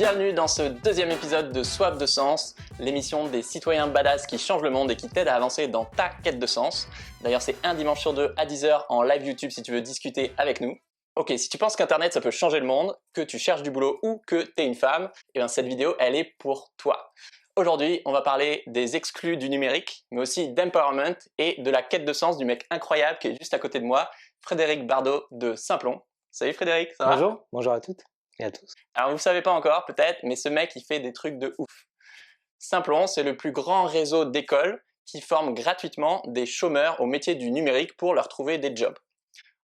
Bienvenue dans ce deuxième épisode de Soif de Sens, l'émission des citoyens badass qui changent le monde et qui t'aident à avancer dans ta quête de sens. D'ailleurs, c'est un dimanche sur deux à 10h en live YouTube si tu veux discuter avec nous. Ok, si tu penses qu'Internet ça peut changer le monde, que tu cherches du boulot ou que t'es une femme, eh bien cette vidéo elle est pour toi. Aujourd'hui, on va parler des exclus du numérique, mais aussi d'empowerment et de la quête de sens du mec incroyable qui est juste à côté de moi, Frédéric Bardot de Simplon. Salut Frédéric, ça va ? Bonjour, bonjour à toutes et à tous. Alors vous ne savez pas encore peut-être, mais ce mec il fait des trucs de ouf. Simplon, c'est le plus grand réseau d'écoles qui forme gratuitement des chômeurs au métier du numérique pour leur trouver des jobs.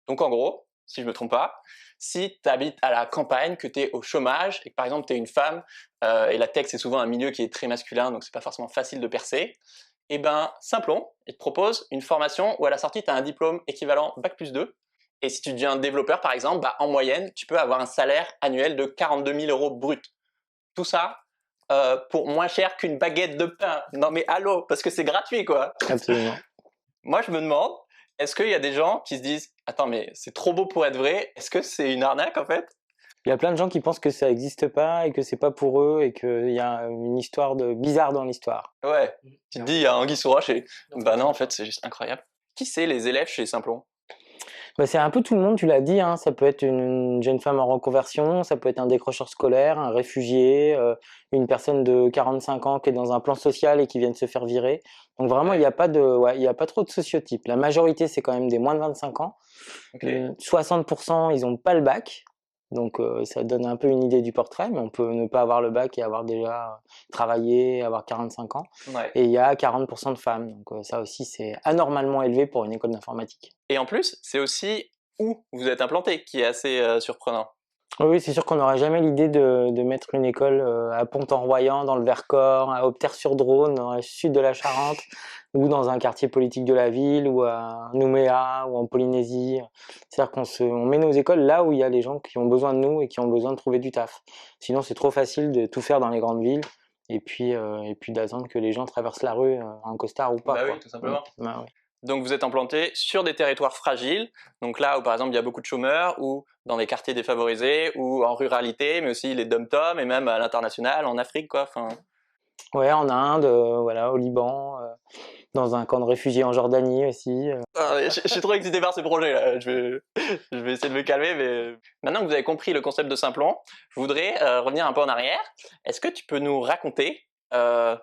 Donc en gros, si je me trompe pas, si tu habites à la campagne, que tu es au chômage et que par exemple tu es une femme, et la tech c'est souvent un milieu qui est très masculin donc c'est pas forcément facile de percer, et ben Simplon, il te propose une formation où à la sortie tu as un diplôme équivalent Bac+2 et si tu deviens développeur par exemple, bah, en moyenne tu peux avoir un salaire annuel de 42 000 € brut. Tout ça pour moins cher qu'une baguette de pain. Non mais allô, parce que c'est gratuit quoi. Absolument. Moi je me demande, est-ce qu'il y a des gens qui se disent « Attends, mais c'est trop beau pour être vrai, est-ce que c'est une arnaque en fait ?» Il y a plein de gens qui pensent que ça n'existe pas et que c'est pas pour eux et qu'il y a une histoire bizarre dans l'histoire. Ouais, tu te dis, il y a Anguille sous rocher. Bah non, en fait, c'est juste incroyable. Qui c'est les élèves chez Simplon ? Bah, c'est un peu tout le monde, tu l'as dit, hein. Ça peut être une jeune femme en reconversion, ça peut être un décrocheur scolaire, un réfugié, une personne de 45 ans qui est dans un plan social et qui vient de se faire virer. Donc vraiment, il n'y a pas il y a pas trop de sociotypes. La majorité, c'est quand même des moins de 25 ans. Okay. 60%, ils n'ont pas le bac. Donc ça donne un peu une idée du portrait, mais on peut ne pas avoir le bac et avoir déjà travaillé, avoir 45 ans. Ouais. Et il y a 40% de femmes, donc ça aussi c'est anormalement élevé pour une école d'informatique. Et en plus, c'est aussi où vous êtes implanté qui est assez surprenant. Oui, c'est sûr qu'on n'aurait jamais l'idée de mettre une école à Pont-en-Royans, dans le Vercors, à Opter-sur-Drône, dans le sud de la Charente, ou dans un quartier politique de la ville, ou à Nouméa, ou en Polynésie. C'est-à-dire on met nos écoles là où il y a les gens qui ont besoin de nous et qui ont besoin de trouver du taf. Sinon, c'est trop facile de tout faire dans les grandes villes et puis d'attendre que les gens traversent la rue en costard ou pas. Bah quoi. oui, tout simplement. Bah, oui. Donc vous êtes implanté sur des territoires fragiles, donc là où par exemple il y a beaucoup de chômeurs, ou dans des quartiers défavorisés, ou en ruralité, mais aussi les dom-toms, et même à l'international, en Afrique quoi. Enfin... Ouais, en Inde, voilà, au Liban, dans un camp de réfugiés en Jordanie aussi. Je suis trop excité par ce projet là, je vais essayer de me calmer, mais maintenant que vous avez compris le concept de Simplon, je voudrais revenir un peu en arrière. Est-ce que tu peux nous raconter ta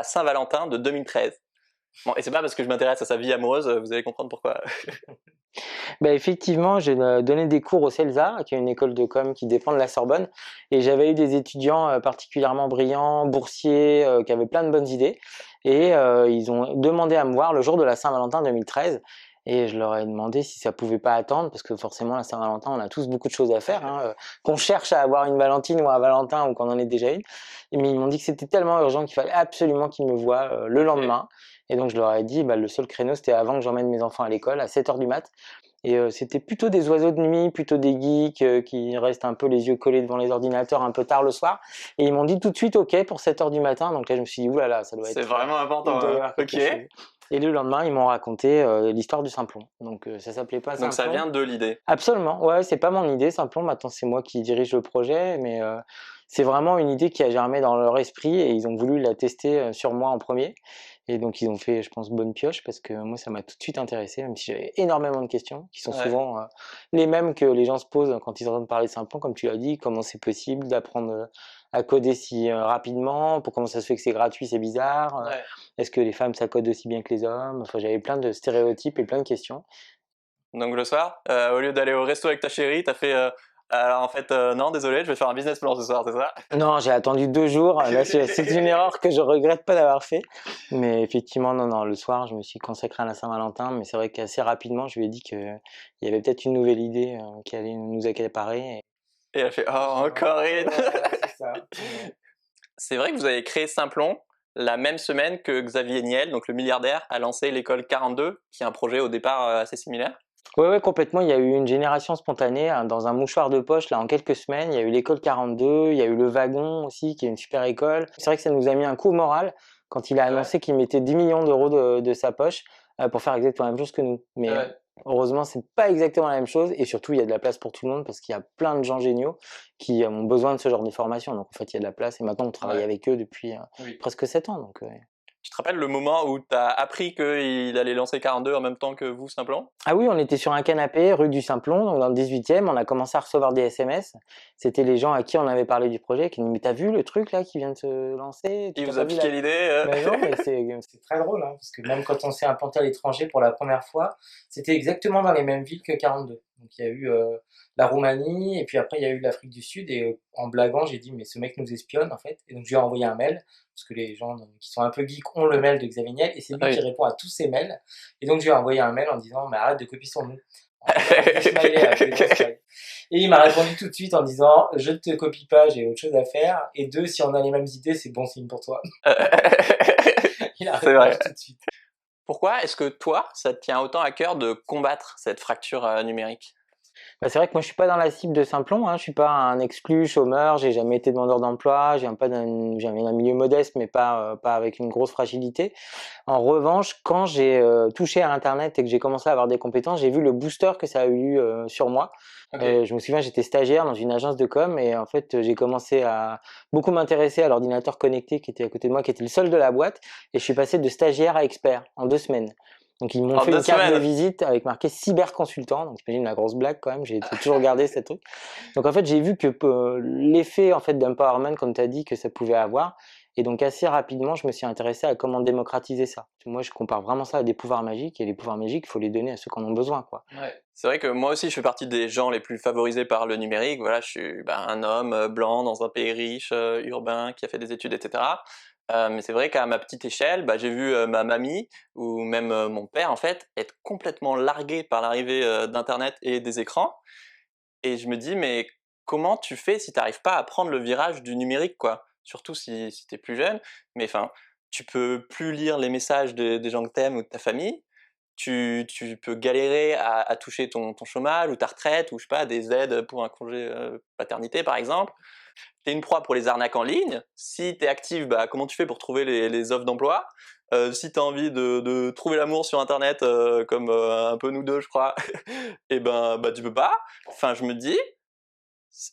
Saint-Valentin de 2013 ? Bon, et c'est pas parce que je m'intéresse à sa vie amoureuse, vous allez comprendre pourquoi. Bah effectivement, j'ai donné des cours au CELSA, qui est une école de com qui dépend de la Sorbonne, et j'avais eu des étudiants particulièrement brillants, boursiers, qui avaient plein de bonnes idées, et ils ont demandé à me voir le jour de la Saint-Valentin 2013, et je leur ai demandé si ça pouvait pas attendre, parce que forcément la Saint-Valentin, on a tous beaucoup de choses à faire, hein, qu'on cherche à avoir une Valentine ou un Valentin ou qu'on en ait déjà une, mais ils m'ont dit que c'était tellement urgent qu'il fallait absolument qu'ils me voient le lendemain, et donc je leur ai dit, bah, le seul créneau c'était avant que j'emmène mes enfants à l'école, à 7h du mat'. Et c'était plutôt des oiseaux de nuit, plutôt des geeks qui restent un peu les yeux collés devant les ordinateurs un peu tard le soir. Et ils m'ont dit tout de suite OK pour 7h du matin. Donc là, je me suis dit, oulala, ça doit être... C'est vraiment important. Hein. Ok. Et le lendemain, ils m'ont raconté l'histoire du Simplon. Donc ça s'appelait pas Simplon. Donc ça vient de l'idée. Absolument, ouais, c'est pas mon idée, Simplon. Maintenant, c'est moi qui dirige le projet. Mais c'est vraiment une idée qui a germé dans leur esprit et ils ont voulu la tester sur moi en premier. Et donc ils ont fait, je pense, bonne pioche parce que moi ça m'a tout de suite intéressé, même si j'avais énormément de questions qui sont souvent les mêmes que les gens se posent quand ils entendent parler de Simplon, comme tu l'as dit, comment c'est possible d'apprendre à coder si rapidement, comment ça se fait que c'est gratuit, c'est bizarre, est-ce que les femmes ça code aussi bien que les hommes, enfin j'avais plein de stéréotypes et plein de questions. Donc le soir, au lieu d'aller au resto avec ta chérie, t'as fait alors en fait non désolé, je vais faire un business plan ce soir, c'est ça ? Non, j'ai attendu 2 jours. Là, c'est une erreur que je regrette pas d'avoir fait. Mais effectivement, non, le soir, je me suis consacré à la Saint-Valentin. Mais c'est vrai qu'assez rapidement, je lui ai dit qu'il y avait peut-être une nouvelle idée qui allait nous accaparer. Et elle a fait « Oh, encore une !» C'est ça. C'est vrai que vous avez créé Simplon la même semaine que Xavier Niel, donc le milliardaire, a lancé l'école 42, qui est un projet au départ assez similaire. Ouais, complètement. Il y a eu une génération spontanée hein, dans un mouchoir de poche là en quelques semaines. Il y a eu l'école 42, il y a eu le Wagon aussi, qui est une super école. C'est vrai que ça nous a mis un coup au moral quand il a annoncé qu'il mettait 10 millions d'euros de sa poche pour faire exactement la même chose que nous. Mais Heureusement, c'est pas exactement la même chose et surtout, il y a de la place pour tout le monde parce qu'il y a plein de gens géniaux qui ont besoin de ce genre de formation. Donc, en fait, il y a de la place et maintenant, on travaille Ouais, avec eux depuis oui. presque 7 ans. Donc, Tu te rappelles le moment où tu as appris qu'il allait lancer 42 en même temps que vous, simplement? Ah oui, on était sur un canapé rue du Simplon, donc dans le 18e, on a commencé à recevoir des SMS. C'était les gens à qui on avait parlé du projet qui nous disaient: «Mais t'as vu le truc là qui vient de se lancer? Il Tu vous pas a vu la...» piqué l'idée? Mais non, mais c'est très drôle, hein, parce que même quand on s'est implanté à l'étranger pour la première fois, c'était exactement dans les mêmes villes que 42. Donc il y a eu la Roumanie, et puis après il y a eu l'Afrique du Sud, et en blaguant, j'ai dit: «Mais ce mec nous espionne en fait». Et donc je lui ai envoyé un mail, parce que les gens qui sont un peu geeks ont le mail de Xavier Niel, et c'est lui Ah qui oui. répond à tous ces mails. Et donc je lui ai envoyé un mail en disant: «Mais arrête de copier son nom». Avec des smileys, avec des gros smileys. Et il m'a répondu tout de suite en disant: «Je ne te copie pas, j'ai autre chose à faire. Et deux, si on a les mêmes idées, c'est bon signe pour toi». Il a C'est répondu vrai. tout de suite. Pourquoi est-ce que toi, ça te tient autant à cœur de combattre cette fracture numérique? Bah, c'est vrai que moi je suis pas dans la cible de Simplon, hein. Je suis pas un exclu, chômeur, j'ai jamais été demandeur d'emploi, je viens d'un milieu modeste, mais pas avec une grosse fragilité. En revanche, quand j'ai touché à Internet et que j'ai commencé à avoir des compétences, j'ai vu le booster que ça a eu sur moi. OK. Je me souviens, j'étais stagiaire dans une agence de com et en fait, j'ai commencé à beaucoup m'intéresser à l'ordinateur connecté qui était à côté de moi, qui était le seul de la boîte, et je suis passé de stagiaire à expert en 2 semaines. Donc ils m'ont En fait 2 une carte de semaines? visite avec marqué cyberconsultant, donc t'imagines la grosse blague quand même, j'ai toujours gardé ce truc. Donc en fait, j'ai vu que l'effet en fait d'empowerment, comme tu as dit, que ça pouvait avoir. Et donc assez rapidement, je me suis intéressé à comment démocratiser ça. Moi, je compare vraiment ça à des pouvoirs magiques, et les pouvoirs magiques, il faut les donner à ceux qui en ont besoin, quoi. Ouais. C'est vrai que moi aussi, je fais partie des gens les plus favorisés par le numérique. Voilà, je suis un homme blanc dans un pays riche, urbain, qui a fait des études, etc. Mais c'est vrai qu'à ma petite échelle, j'ai vu ma mamie ou même mon père, en fait, être complètement largué par l'arrivée d'Internet et des écrans. Et je me dis, mais comment tu fais si tu n'arrives pas à prendre le virage du numérique, quoi? Surtout si tu es plus jeune. Mais enfin, tu peux plus lire les messages des gens que t'aimes ou de ta famille. Tu peux galérer à toucher ton chômage ou ta retraite ou je sais pas, des aides pour un congé paternité par exemple. Tu es une proie pour les arnaques en ligne. Si tu es active, comment tu fais pour trouver les offres d'emploi? Si tu as envie de trouver l'amour sur internet, comme un peu nous deux je crois, et tu peux pas. Enfin je me dis,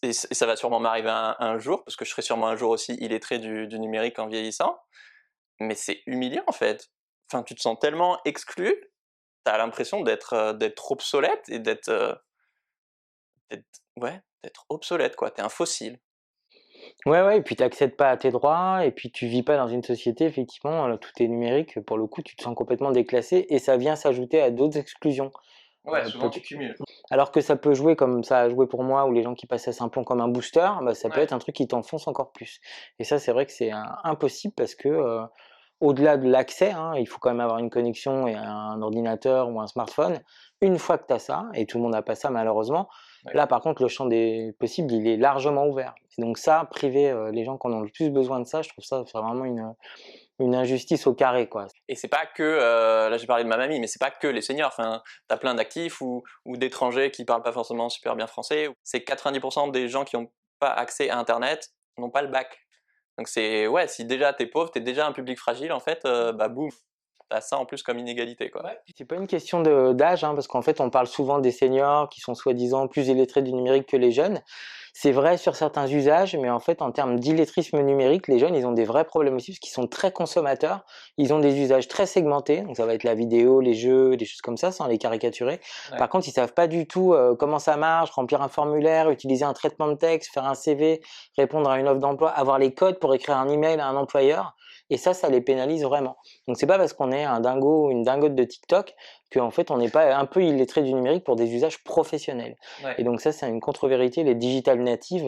et ça va sûrement m'arriver un jour, parce que je serai sûrement un jour aussi illettré du numérique en vieillissant, mais c'est humiliant en fait. Enfin tu te sens tellement exclu, t'as l'impression d'être obsolète et d'être ouais, d'être obsolète quoi, t'es un fossile. Ouais, ouais, et puis tu accèdes pas à tes droits, et puis tu vis pas dans une société, effectivement, tout est numérique, pour le coup, tu te sens complètement déclassé, et ça vient s'ajouter à d'autres exclusions. Ouais, Peut souvent tu cumules. Alors que ça peut jouer comme ça a joué pour moi, ou les gens qui passaient à Simplon comme un booster, ça peut Ouais, être un truc qui t'enfonce encore plus. Et ça, c'est vrai que c'est impossible parce que, au-delà de l'accès, hein, il faut quand même avoir une connexion et un ordinateur ou un smartphone. Une fois que tu as ça, et tout le monde n'a pas ça malheureusement, ouais. là par contre le champ des possibles, il est largement ouvert. Et donc ça, priver, les gens qui en ont le plus besoin de ça, je trouve ça c'est vraiment une injustice au carré, quoi. Et c'est pas que, là j'ai parlé de ma mamie, mais c'est pas que les seniors, enfin, tu plein d'actifs ou d'étrangers qui parlent pas forcément super bien français. C'est 90% des gens qui ont pas accès à internet n'ont pas le bac. Donc c'est ouais, si déjà t'es pauvre, t'es déjà un public fragile en fait, boum, tu ça en plus comme inégalité quoi. Ouais, puis c'est pas une question d'âge, hein, parce qu'en fait, on parle souvent des seniors qui sont soi-disant plus illettrés du numérique que les jeunes. C'est vrai sur certains usages, mais en fait, en termes d'illettrisme numérique, les jeunes, ils ont des vrais problèmes aussi, parce qu'ils sont très consommateurs. Ils ont des usages très segmentés, donc ça va être la vidéo, les jeux, des choses comme ça, sans les caricaturer. Ouais. Par contre, ils savent pas du tout comment ça marche, remplir un formulaire, utiliser un traitement de texte, faire un CV, répondre à une offre d'emploi, avoir les codes pour écrire un email à un employeur. Et ça les pénalise vraiment. Donc c'est pas parce qu'on est un dingo ou une dingote de TikTok qu'en fait on n'est pas un peu illettré du numérique pour des usages professionnels. Et Ouais. donc ça c'est une contre-vérité. Les digital natives,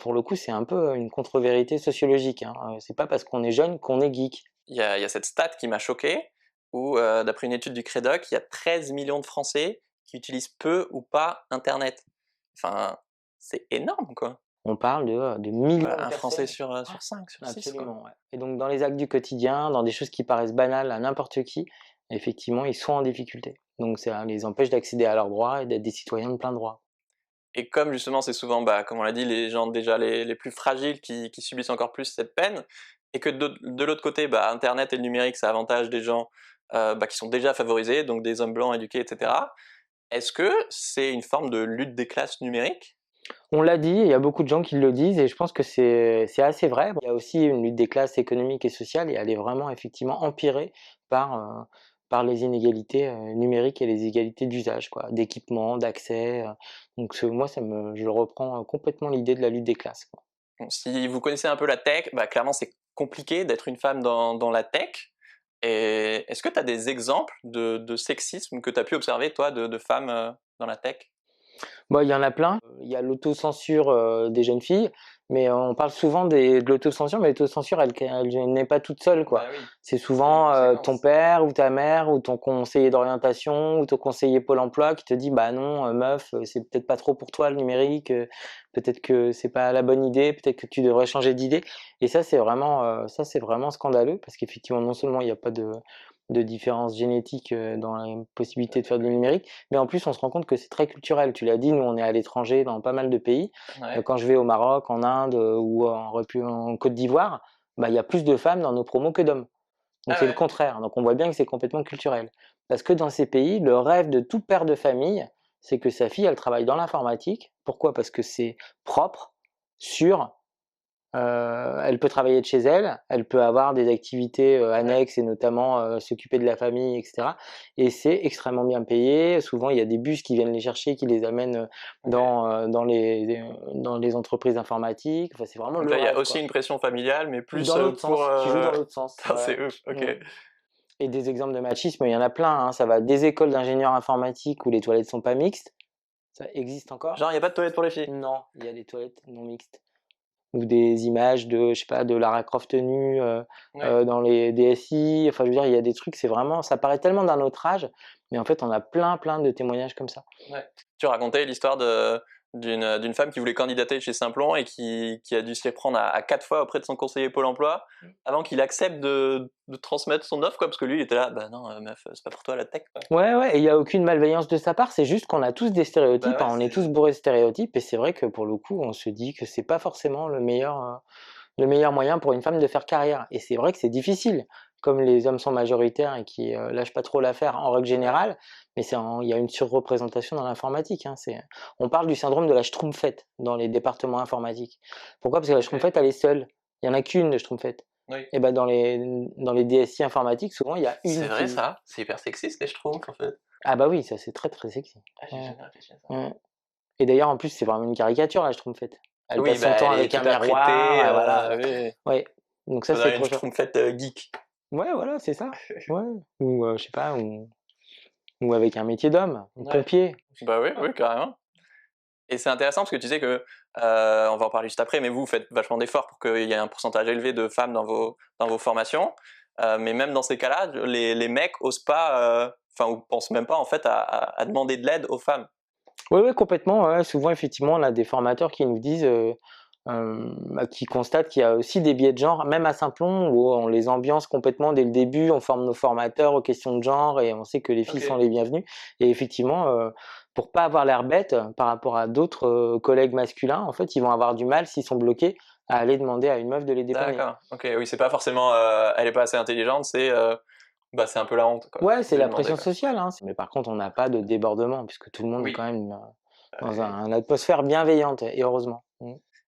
pour le coup c'est un peu une contre-vérité sociologique, hein. C'est pas parce qu'on est jeune qu'on est geek. Il y a cette stat qui m'a choqué, où d'après une étude du Crédoc, il y a 13 millions de Français qui utilisent peu ou pas internet. Enfin, c'est énorme quoi. On parle de millions de Un Français personnes. sur 5, sur 6 quoi. Absolument, ouais. Et donc dans les actes du quotidien, dans des choses qui paraissent banales à n'importe qui, effectivement ils sont en difficulté. Donc ça les empêche d'accéder à leurs droits et d'être des citoyens de plein droit. Et comme justement c'est souvent, comme on l'a dit, les gens déjà les plus fragiles qui subissent encore plus cette peine, et que de l'autre côté, internet et le numérique, ça avantage des gens qui sont déjà favorisés, donc des hommes blancs éduqués, etc. Est-ce que c'est une forme de lutte des classes numériques? On l'a dit, il y a beaucoup de gens qui le disent et je pense que c'est assez vrai. Il y a aussi une lutte des classes économiques et sociales et elle est vraiment effectivement empirée par, par les inégalités numériques et les inégalités d'usage, quoi, d'équipement, d'accès. Donc moi, je reprends complètement l'idée de la lutte des classes, quoi. Bon, si vous connaissez un peu la tech, bah, clairement c'est compliqué d'être une femme dans la tech. Et est-ce que tu as des exemples de sexisme que tu as pu observer, toi, de femmes dans la tech? Bon, il y en a plein. Il y a l'autocensure des jeunes filles, mais on parle souvent de l'autocensure, mais l'autocensure, elle n'est pas toute seule, quoi. Bah oui, C'est il y a une souvent ton conséquence. père ou ta mère ou ton conseiller d'orientation ou ton conseiller Pôle emploi qui te dit bah non, meuf, c'est peut-être pas trop pour toi le numérique, peut-être que c'est pas la bonne idée, peut-être que tu devrais changer d'idée. Et ça, c'est vraiment scandaleux parce qu'effectivement, non seulement il n'y a pas de différence génétique dans la possibilité de faire du numérique, mais en plus, on se rend compte que c'est très culturel. Tu l'as dit, nous, on est à l'étranger dans pas mal de pays. Ouais. Quand je vais au Maroc, en Inde ou en Côte d'Ivoire, bah, il y a plus de femmes dans nos promos que d'hommes. Donc Ah c'est le ouais. contraire. Donc on voit bien que c'est complètement culturel. Parce que dans ces pays, le rêve de tout père de famille, c'est que sa fille, elle travaille dans l'informatique. Pourquoi? Parce que c'est propre, sûr, elle peut travailler de chez elle, elle peut avoir des activités Ouais. annexes et notamment s'occuper de la famille, etc. Et c'est extrêmement bien payé. Souvent, il y a des bus qui viennent les chercher, qui les amènent Ok. dans les entreprises informatiques. Enfin, c'est vraiment Donc le là, il y a rêve, aussi quoi. une pression familiale, mais Ou plus dans l'autre pour... sens, qui joue dans l'autre sens. Putain, Ouais. c'est ouf, ok. Mm. Et des exemples de machisme, il y en a plein, hein. Ça va des écoles d'ingénieurs informatiques où les toilettes sont pas mixtes. Ça existe encore? Genre, il n'y a pas de toilette pour les filles? Non, il y a des toilettes non mixtes. Ou des images de, je sais pas, de Lara Croft nue Ouais. dans les DSI. Enfin, je veux dire, il y a des trucs, c'est vraiment, ça paraît tellement d'un autre âge, mais en fait, on a plein de témoignages comme ça. Ouais. Tu racontais l'histoire d'une femme qui voulait candidater chez Simplon et qui a dû s'y reprendre à 4 fois auprès de son conseiller Pôle emploi avant qu'il accepte de transmettre son offre, quoi, parce que lui, il était là, bah non, meuf, c'est pas pour toi la tech, quoi. Ouais, ouais, et il n'y a aucune malveillance de sa part, c'est juste qu'on a tous des Bah stéréotypes, hein, ouais, on est c'est... tous bourrés de stéréotypes, et c'est vrai que pour le coup, on se dit que c'est pas forcément le meilleur moyen pour une femme de faire carrière. Et c'est vrai que c'est difficile, comme les hommes sont majoritaires et qui lâchent pas trop l'affaire en règle Ouais. générale, mais il y a une surreprésentation dans l'informatique, hein, on parle du syndrome de la schtroumpfette dans les départements informatiques. Pourquoi? Parce que la Ok. schtroumpfette, elle est seule. Il y en a qu'une de schtroumpfette. Oui. Et ben dans les DSI informatiques, souvent, il y a C'est une vrai fille. ça, c'est hyper sexiste les schtroumpfs en fait. Ah bah oui, ça c'est très très sexy. Ah, j'ai Ouais, jamais réfléchi à ça. ouais. Et d'ailleurs, en plus, c'est vraiment une caricature, la schtroumpfette. Elle Oui, passe son bah temps elle est avec un tout apprêtée, miroir, voilà. oui. Ouais. Donc ça, c'est Faudrait une trop chouette. schtroumpfette geek. Ouais, voilà, c'est ça. Ouais. Ou je sais pas, ou avec un métier d'homme, ou Ouais. pompier. Bah oui, oui, carrément. Et c'est intéressant parce que tu disais que, on va en parler juste après, mais vous faites vachement d'efforts pour qu'il y ait un pourcentage élevé de femmes dans vos formations. Mais même dans ces cas-là, les mecs osent pas, enfin, ou pensent même pas en fait à demander de l'aide aux femmes. Oui, oui, complètement. Ouais. Souvent, effectivement, on a des formateurs qui nous disent, qui constatent qu'il y a aussi des biais de genre, même à Simplon, où on les ambiance complètement dès le début, on forme nos formateurs aux questions de genre et on sait que les filles sont Ok. les bienvenues. Et effectivement, pour pas avoir l'air bête par rapport à d'autres collègues masculins, en fait, ils vont avoir du mal s'ils sont bloqués à aller demander à une meuf de les dépanner. D'accord. Ok. Oui, c'est pas forcément, elle est pas assez intelligente, bah c'est un peu la honte quoi Ouais, c'est de la demander pression quoi. sociale, hein. Mais par contre, on n'a pas de débordement puisque tout le monde est quand Oui. même dans Oui. une atmosphère bienveillante et heureusement.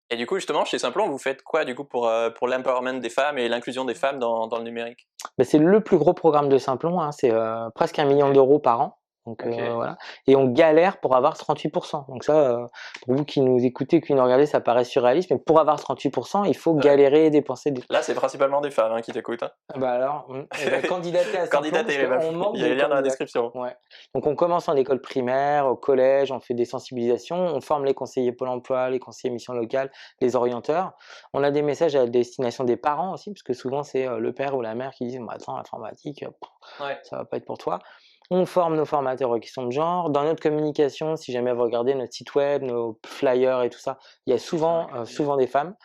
Et du coup, justement, chez Simplon, vous faites quoi du coup pour l'empowerment des femmes et l'inclusion des femmes dans le numérique? Bah, c'est le plus gros programme de Simplon, hein, c'est presque 1 million Ok. d'euros par an. Donc Ok. voilà. Et on galère pour avoir 38%. Donc ça, pour vous qui nous écoutez, qui nous regardez, ça paraît surréaliste, mais pour avoir 38%, il faut Ouais. galérer et dépenser des... Là, c'est principalement des femmes hein, qui t'écoutent, hein. Ah bah alors, eh ben, candidater à Simplon parce Candidatez les meufs, qu'on manque il y a de les liens dans la candidats. description. Ouais. Donc on commence en école primaire, au collège, on fait des sensibilisations, on forme les conseillers Pôle emploi, les conseillers mission locale, les orienteurs. On a des messages à la destination des parents aussi, parce que souvent c'est le père ou la mère qui disent bah, attends, l'informatique, Ouais. ça va pas être pour toi. On forme nos formateurs aux questions de genre. Dans notre communication, si jamais vous regardez notre site web, nos flyers et tout ça, il y a souvent des femmes,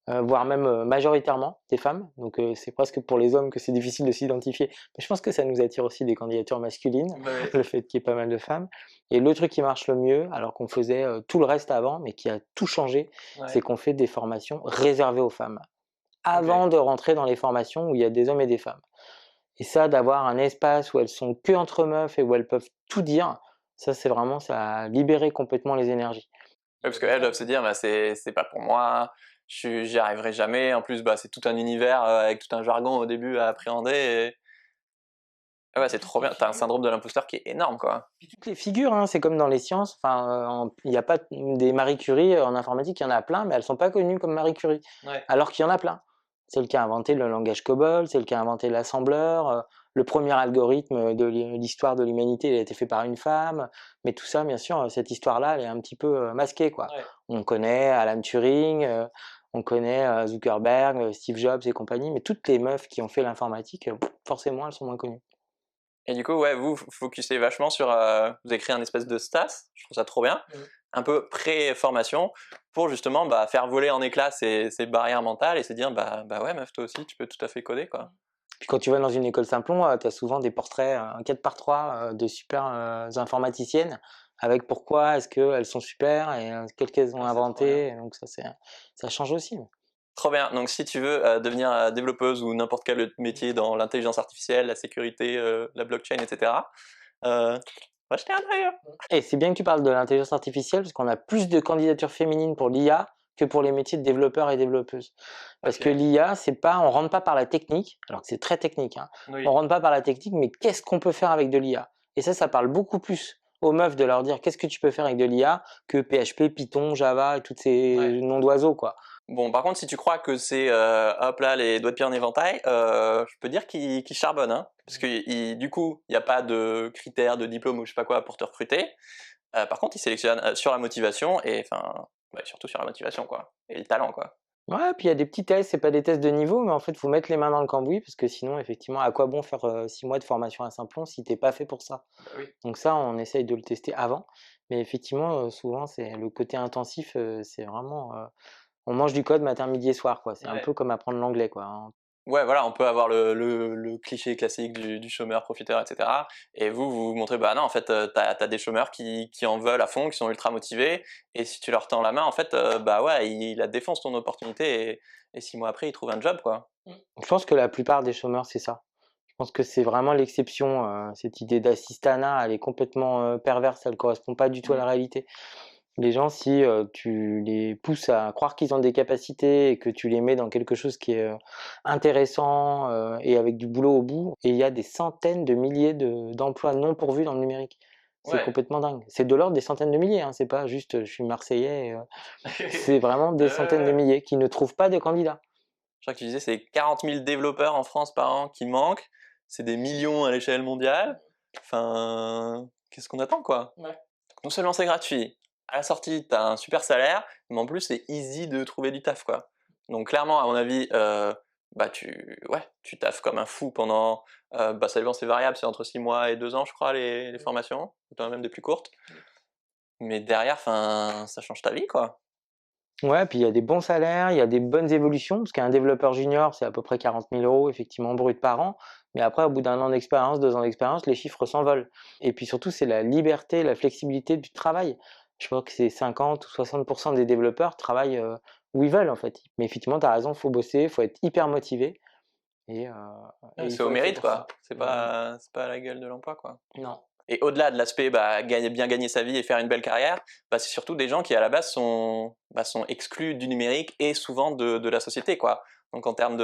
voire même majoritairement des femmes. Donc c'est presque pour les hommes que c'est difficile de s'identifier. Mais je pense que ça nous attire aussi des candidatures masculines, Bah oui. le fait qu'il y ait pas mal de femmes. Et le truc qui marche le mieux, alors qu'on faisait tout le reste avant, mais qui a tout changé, c'est Ouais. qu'on fait des formations réservées aux femmes. Ok. Avant de rentrer dans les formations où il y a des hommes et des femmes. Et ça, d'avoir un espace où elles sont que entre meufs et où elles peuvent tout dire, Ça, c'est vraiment, ça a libéré complètement les énergies. Ouais, parce qu'elles doivent se dire, bah, c'est pas pour moi, j'y arriverai jamais. En plus, bah, c'est tout un univers avec tout un jargon au début à appréhender. Ah ouais, c'est trop bien. T'as un syndrome de l'imposteur qui est énorme, quoi. Puis toutes les figures, hein, c'est comme dans les sciences. Enfin, il n'y a pas des Marie Curie en informatique, il y en a plein, mais elles sont pas connues comme Marie Curie. Ouais. Alors qu'il y en a plein. C'est le qui a inventé le langage COBOL, c'est le qui a inventé l'assembleur. Le premier algorithme de l'histoire de l'humanité, il a été fait par une femme. Mais tout ça, bien sûr, cette histoire-là, elle est un petit peu masquée, quoi. Ouais. On connaît Alan Turing, on connaît Zuckerberg, Steve Jobs et compagnie, mais toutes les meufs qui ont fait l'informatique, forcément, elles sont moins connues. Et du coup, ouais, vous focussez vachement sur. Vous avez créé un espèce de STAS, je trouve ça trop bien, un peu pré-formation, pour justement bah, faire voler en éclats ces barrières mentales et se dire bah ouais, meuf, toi aussi, tu peux tout à fait coder, quoi. Puis quand tu vas dans une école Simplon, tu as souvent des portraits 4 par 3 de super informaticiennes avec pourquoi est-ce qu'elles sont super et qu'est-ce qu'elles ont Ah, c'est trop bien. inventé. Et donc ça change aussi. Trop bien. Donc, si tu veux devenir développeuse ou n'importe quel métier dans l'intelligence artificielle, la sécurité, la blockchain, etc., va jeter un œil. Et c'est bien que tu parles de l'intelligence artificielle parce qu'on a plus de candidatures féminines pour l'IA que pour les métiers de développeurs et développeuses. Parce que Ok. l'IA, c'est pas, on rentre pas par la technique, alors que c'est très technique, hein. Oui. On rentre pas par la technique, mais qu'est-ce qu'on peut faire avec de l'IA? Et ça parle beaucoup plus aux meufs de leur dire qu'est-ce que tu peux faire avec de l'IA que PHP, Python, Java et tous ces Ouais. noms d'oiseaux, quoi. Bon, par contre, si tu crois que c'est hop là les doigts de pied en éventail, je peux dire qu'ils charbonnent, hein, parce que du coup, il n'y a pas de critères de diplôme ou je sais pas quoi pour te recruter. Par contre, ils sélectionnent sur la motivation et enfin, ouais, surtout sur la motivation quoi, et le talent quoi. Ouais, puis il y a des petits tests, c'est pas des tests de niveau, mais en fait, il faut mettre les mains dans le cambouis parce que sinon, effectivement, à quoi bon faire 6 mois de formation à Simplon si t'es pas fait pour ça? Bah oui. Donc ça, on essaye de le tester avant, mais effectivement, souvent, c'est le côté intensif, c'est vraiment, on mange du code matin, midi et soir, quoi. C'est un Ouais. peu comme apprendre l'anglais, quoi, hein. Ouais, voilà, on peut avoir le cliché classique du chômeur profiteur, etc. Et vous montrez, bah non, en fait, t'as des chômeurs qui en veulent à fond, qui sont ultra motivés, et si tu leur tends la main, en fait, bah ouais, ils la défoncent ton opportunité, et 6 mois après, ils trouvent un job, quoi. Je pense que la plupart des chômeurs, c'est ça. Je pense que c'est vraiment l'exception, cette idée d'assistanat, elle est complètement, perverse, elle correspond pas du tout à Mm. la réalité. Les gens, si tu les pousses à croire qu'ils ont des capacités et que tu les mets dans quelque chose qui est intéressant et avec du boulot au bout, et il y a des centaines de milliers d'emplois non pourvus dans le numérique. C'est Ouais. complètement dingue. C'est de l'ordre des centaines de milliers, hein, c'est pas juste je suis Marseillais, c'est vraiment des centaines de Je milliers qui ne trouvent pas de candidats. crois que tu disais, c'est 40 000 développeurs en France par an qui manquent, c'est des millions à l'échelle mondiale. Enfin, qu'est-ce qu'on attend, quoi? Ouais. Non seulement c'est gratuit, à la sortie, t'as un super salaire, mais en plus, c'est easy de trouver du taf, quoi. Donc clairement, à mon avis, bah tu taffes comme un fou pendant, bah ça dépend, c'est variable, c'est entre 6 mois et 2 ans, je crois, les formations, ou même des plus courtes. Mais derrière, enfin, ça change ta vie, quoi. Ouais, puis il y a des bons salaires, il y a des bonnes évolutions, parce qu'un développeur junior, c'est à peu près 40 000 € effectivement brut par an. Mais après, au bout d'un an d'expérience, 2 ans d'expérience, les chiffres s'envolent. Et puis surtout, c'est la liberté, la flexibilité du travail. Je crois que c'est 50 ou 60% des développeurs travaillent où ils veulent en fait. Mais effectivement, tu as raison, il faut bosser, il faut être hyper motivé et, euh, et il C'est au faut être fait mérite, pour ça. quoi. C'est pas à la gueule de l'emploi, quoi. Non. Et au-delà de l'aspect bah, bien gagner sa vie et faire une belle carrière, bah, c'est surtout des gens qui à la base sont exclus du numérique et souvent de la société, quoi. Donc en termes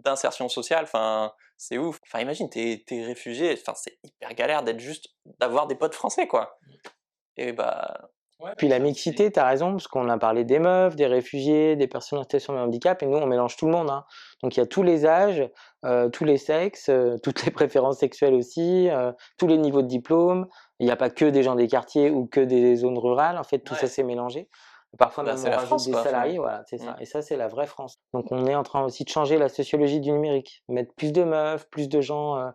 d'insertion sociale, enfin c'est ouf. Enfin imagine t'es réfugié, enfin c'est hyper galère d'avoir des potes français, quoi. Et bah Puis la mixité, tu as raison, parce qu'on a parlé des meufs, des réfugiés, des personnes en situation de handicap, et nous, on mélange tout le monde, hein. Donc il y a tous les âges, tous les sexes, toutes les préférences sexuelles aussi, tous les niveaux de diplôme. Il n'y a pas que des gens des quartiers ou que des zones rurales, en fait, tout ça ouais, s'est mélangé. Parfois bah, même, c'est on la rajoute France, des quoi. Enfin, salariés, voilà, c'est mm. ça. Et ça, c'est la vraie France. Donc on est en train aussi de changer la sociologie du numérique, mettre plus de meufs, plus de gens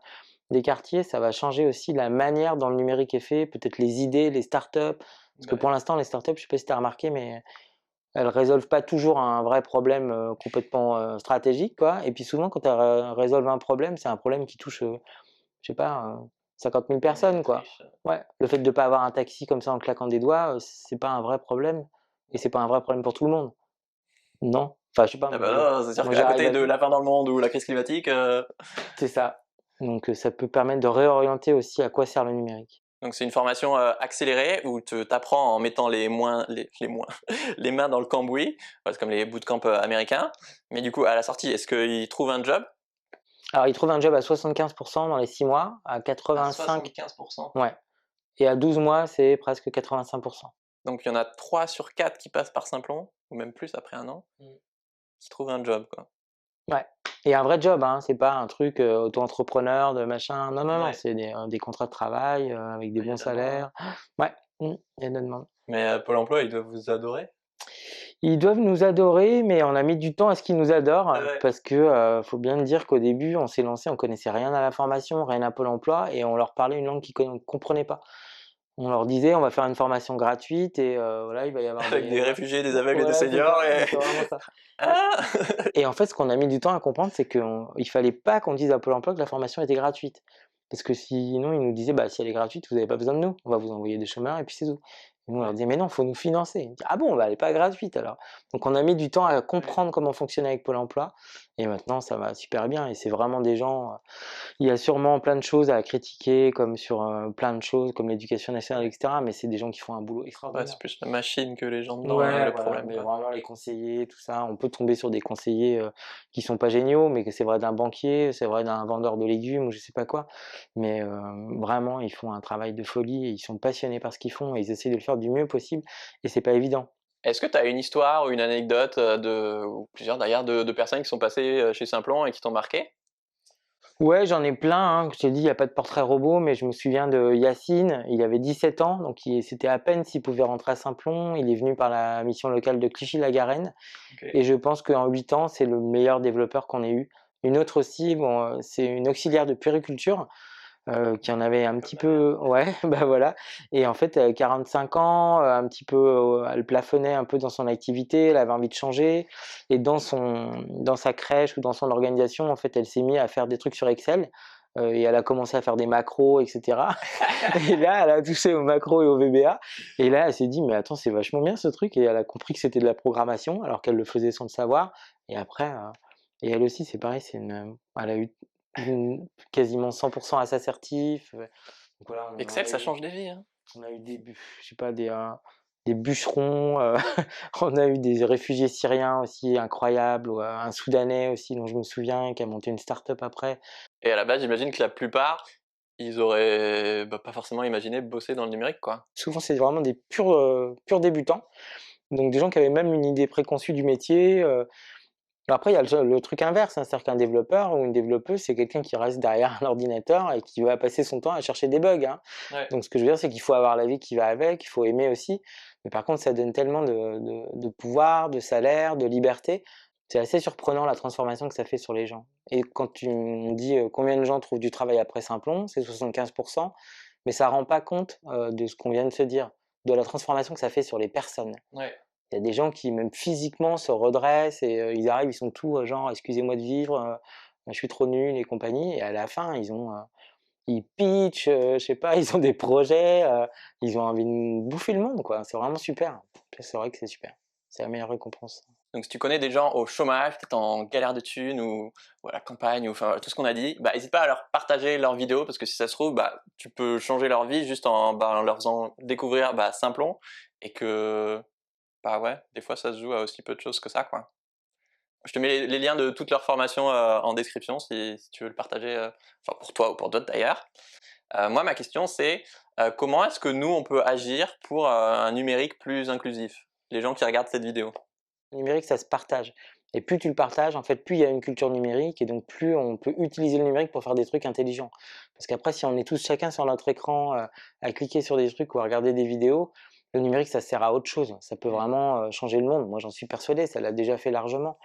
des quartiers, ça va changer aussi la manière dont le numérique est fait, peut-être les idées, les startups. Parce que Bah, pour l'instant, les startups, je sais pas si tu as remarqué, mais elles résolvent pas toujours un vrai problème complètement stratégique, quoi. Et puis souvent, quand elles résolvent un problème, c'est un problème qui touche, je sais pas, 50 000 ouais, personnes, quoi. triche. Ouais, le fait de pas avoir un taxi comme ça en claquant des doigts, c'est pas un vrai problème. Et c'est pas un vrai problème pour tout le monde. Non. Enfin, je sais pas, Ah bah non, c'est sûr moi qu'à j'arrive côté à de la fin dans le monde ou la crise climatique, c'est ça. Donc ça peut permettre de réorienter aussi à quoi sert le numérique. Donc c'est une formation accélérée où tu t'apprends en mettant les mains dans le cambouis, c'est comme les bootcamps américains. Mais du coup, à la sortie, est-ce qu'ils trouvent un job? Alors, ils trouvent un job à 75% dans les 6 mois, à À 85, 75%. ouais, et à 12 mois, c'est presque 85%. Donc il y en a 3 sur 4 qui passent par Simplon, ou même plus après un an, qui trouvent un job, quoi. Ouais, et un vrai job, hein, c'est pas un truc, auto-entrepreneur de machin. Non, non, non, Ouais. c'est des contrats de travail, avec des Il y a bons de la demande, hein. salaires. Ouais, il y a de la demande. Mais Pôle emploi, ils doivent vous adorer. Ils doivent nous adorer, mais on a mis du temps à ce qu'ils nous adorent, Ouais. parce que, faut bien dire qu'au début, on s'est lancé, on connaissait rien à la formation, rien à Pôle emploi, et on leur parlait une langue qu'ils comprenaient pas. On leur disait: «On va faire une formation gratuite et voilà, il va y avoir Avec des» des ouais, réfugiés, des aveugles et des voilà, c'est seniors ça, et c'est vraiment ça. ah! Et en fait, ce qu'on a mis du temps à comprendre, c'est qu'il fallait pas qu'on dise à Pôle emploi que la formation était gratuite. Parce que sinon, ils nous disaient: «Bah, si elle est gratuite, vous avez pas besoin de nous. On va vous envoyer des chômeurs et puis c'est tout». Et nous, on leur Ouais, disait: «Mais non, faut nous financer». Ils disaient: «Ah bon? Bah, elle est pas gratuite alors». Donc on a mis du temps à ouais. comprendre comment fonctionner avec Pôle emploi et maintenant ça va super bien et c'est vraiment des gens, il y a sûrement plein de choses à critiquer comme sur, plein de choses comme l'éducation nationale et cetera, mais c'est des gens qui font un boulot Ouais, c'est extraordinaire. plus la machine que les gens dedans, Ouais, le voilà, problème, mais quoi. vraiment les conseillers, tout ça, on peut tomber sur des conseillers, qui sont pas géniaux, mais que c'est vrai d'un banquier, c'est vrai d'un vendeur de légumes ou je sais pas quoi. Mais, vraiment, ils font un travail de folie et ils sont passionnés par ce qu'ils font et ils essaient de le faire du mieux possible et c'est pas évident. Est-ce que tu as une histoire ou une anecdote, ou plusieurs d'ailleurs, de personnes qui sont passées, chez Simplon et qui t'ont marqué? Ouais, j'en ai plein, hein. Je t'ai dit, il y a pas de portrait robot, mais je me souviens de Yacine, il avait 17 ans, donc c'était à peine s'il pouvait rentrer à Saint-Plon. Il est venu par la mission locale de Clichy-la-Garenne. OK. Et je pense qu'en 8 ans, c'est le meilleur développeur qu'on ait eu. Une autre aussi, bon, c'est une auxiliaire de puériculture, qui en avait un Comme petit ma mère. peu ouais, bah, voilà et en fait, elle avait 45 ans, un petit peu, elle plafonnait un peu dans son activité, elle avait envie de changer et dans sa crèche ou dans son organisation, en fait, elle s'est mise à faire des trucs sur Excel, et elle a commencé à faire des macros et cetera et là, elle a touché aux macros et aux VBA et là, elle s'est dit: «Mais attends, c'est vachement bien ce truc» et elle a compris que c'était de la programmation alors qu'elle le faisait sans le savoir et après, et elle aussi, c'est pareil, elle a eu quasiment 100% à sa certif, donc voilà, Excel, ça change des vies, hein. on a eu je sais pas, des bûcherons, on a eu des réfugiés syriens aussi incroyables ou, un soudanais aussi dont je me souviens qui a monté une start-up après. Et à la base, j'imagine que la plupart, ils auraient, pas forcément imaginé bosser dans le numérique, quoi. Souvent, c'est vraiment des purs débutants, donc des gens qui avaient même une idée préconçue du métier, après, il y a le truc inverse, hein, c'est-à-dire qu'un développeur ou une développeuse, c'est quelqu'un qui reste derrière un ordinateur et qui va passer son temps à chercher des bugs, hein. Ouais. Donc ce que je veux dire, c'est qu'il faut avoir la vie qui va avec, il faut aimer aussi. Mais par contre, ça donne tellement de pouvoir, de salaire, de liberté. C'est assez surprenant la transformation que ça fait sur les gens. Et quand on dit, combien de gens trouvent du travail après Simplon, c'est 75%, mais ça rend pas compte, de ce qu'on vient de se dire, de la transformation que ça fait sur les personnes. Ouais. Il y a des gens qui, même physiquement, se redressent et ils arrivent, ils sont tout, genre: «Excusez-moi de vivre, je suis trop nul» et compagnie et à la fin, ils pitchent, je sais pas, ils ont des projets, ils ont envie de bouffer le monde, quoi. C'est vraiment super. C'est vrai que c'est super. C'est la meilleure récompense. Donc si tu connais des gens au chômage, peut-être en galère de thunes ou à la campagne ou enfin tout ce qu'on a dit, bah hésite pas à leur partager leurs vidéos parce que si ça se trouve, bah tu peux changer leur vie juste en leur faisant découvrir Simplon et que bah ouais, des fois ça se joue à aussi peu de choses que ça, quoi. Je te mets les liens de toutes leurs formations en description si tu veux le partager, enfin pour toi ou pour d'autres d'ailleurs. Moi ma question c'est comment est-ce que nous on peut agir pour un numérique plus inclusif? Les gens qui regardent cette vidéo. Le numérique, ça se partage et plus tu le partages, en fait, plus il y a une culture numérique et donc plus on peut utiliser le numérique pour faire des trucs intelligents. Parce qu'après, si on est tous chacun sur notre écran, à cliquer sur des trucs ou à regarder des vidéos, le numérique, ça sert à autre chose. Ça peut vraiment, changer le monde. Moi, j'en suis persuadé, ça l'a déjà fait largement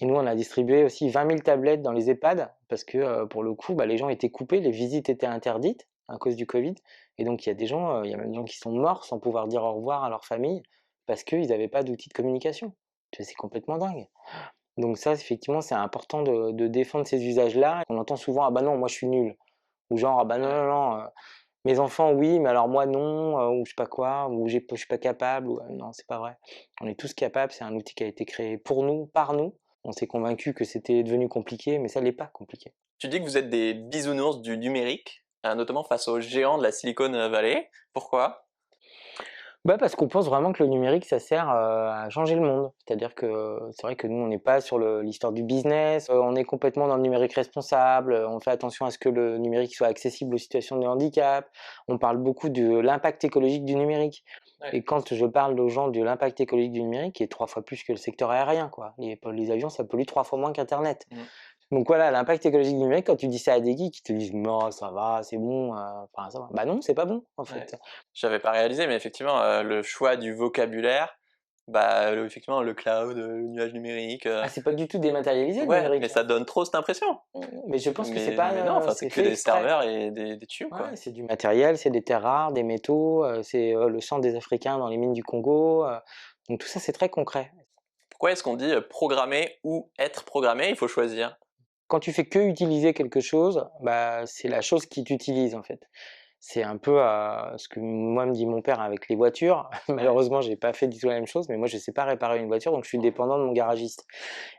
et nous, on a distribué aussi 20 000 tablettes dans les EHPAD parce que, pour le coup, bah, les gens étaient coupés, les visites étaient interdites à cause du covid et donc il y a des gens, il y a même des gens qui sont morts sans pouvoir dire au revoir à leur famille parce qu'ils n'avaient pas d'outils de communication. Tu vois, c'est complètement dingue. Donc ça, effectivement, c'est important de défendre ces usages-là. On entend souvent: «Ah bah non, moi je suis nul» ou genre: «Ah bah non, Ouais. non, non, mes enfants oui, mais alors moi non», ou je sais pas quoi, ou je suis pas capable» ou non, c'est pas vrai. On est tous capables, c'est un outil qui a été créé pour nous, par nous. On s'est convaincus que c'était devenu compliqué, mais ça l'est pas compliqué. Tu dis que vous êtes des bisounours du numérique. notamment face aux géants de la Silicon Valley. Pourquoi? Bah, parce qu'on pense vraiment que le numérique, ça sert à changer le monde. C'est-à-dire que c'est vrai que nous, on n'est pas sur l'histoire du business, on est complètement dans le numérique responsable, on fait attention à ce que le numérique soit accessible aux situations de handicap, on parle beaucoup de l'impact écologique du numérique. Ouais. Et quand je parle aux gens de l'impact écologique du numérique, qui est 3 fois plus que le secteur aérien, quoi. Les avions, ça pollue 3 fois moins qu'Internet. Donc voilà, l'impact écologique du numérique, quand tu dis ça à des geeks, ils te disent: «Non, ça va, c'est bon, enfin ça va». Bah non, c'est pas bon, en Ouais. fait. J'avais pas réalisé, mais effectivement, le choix du vocabulaire, bah, effectivement, le cloud, le nuage numérique, Ah, c'est pas du tout dématérialisé le ouais, mais numérique, ça hein. donne trop cette impression. Mais je pense que c'est Mais non, pas, enfin, c'est c'est que fait des exprès. serveurs et des tubes, quoi. Ouais, c'est du matériel, c'est des terres rares, des métaux, c'est, le sang des Africains dans les mines du Congo, donc tout ça, c'est très concret. Pourquoi est-ce qu'on dit, programmer ou être programmé? Il faut choisir. Quand tu fais que utiliser quelque chose, bah, c'est la chose qui t'utilise, en fait. C'est un peu, ce que moi me dit mon père avec les voitures. Malheureusement, j'ai pas fait du tout la même chose, mais moi je sais pas réparer une voiture, donc je suis dépendant de mon garagiste.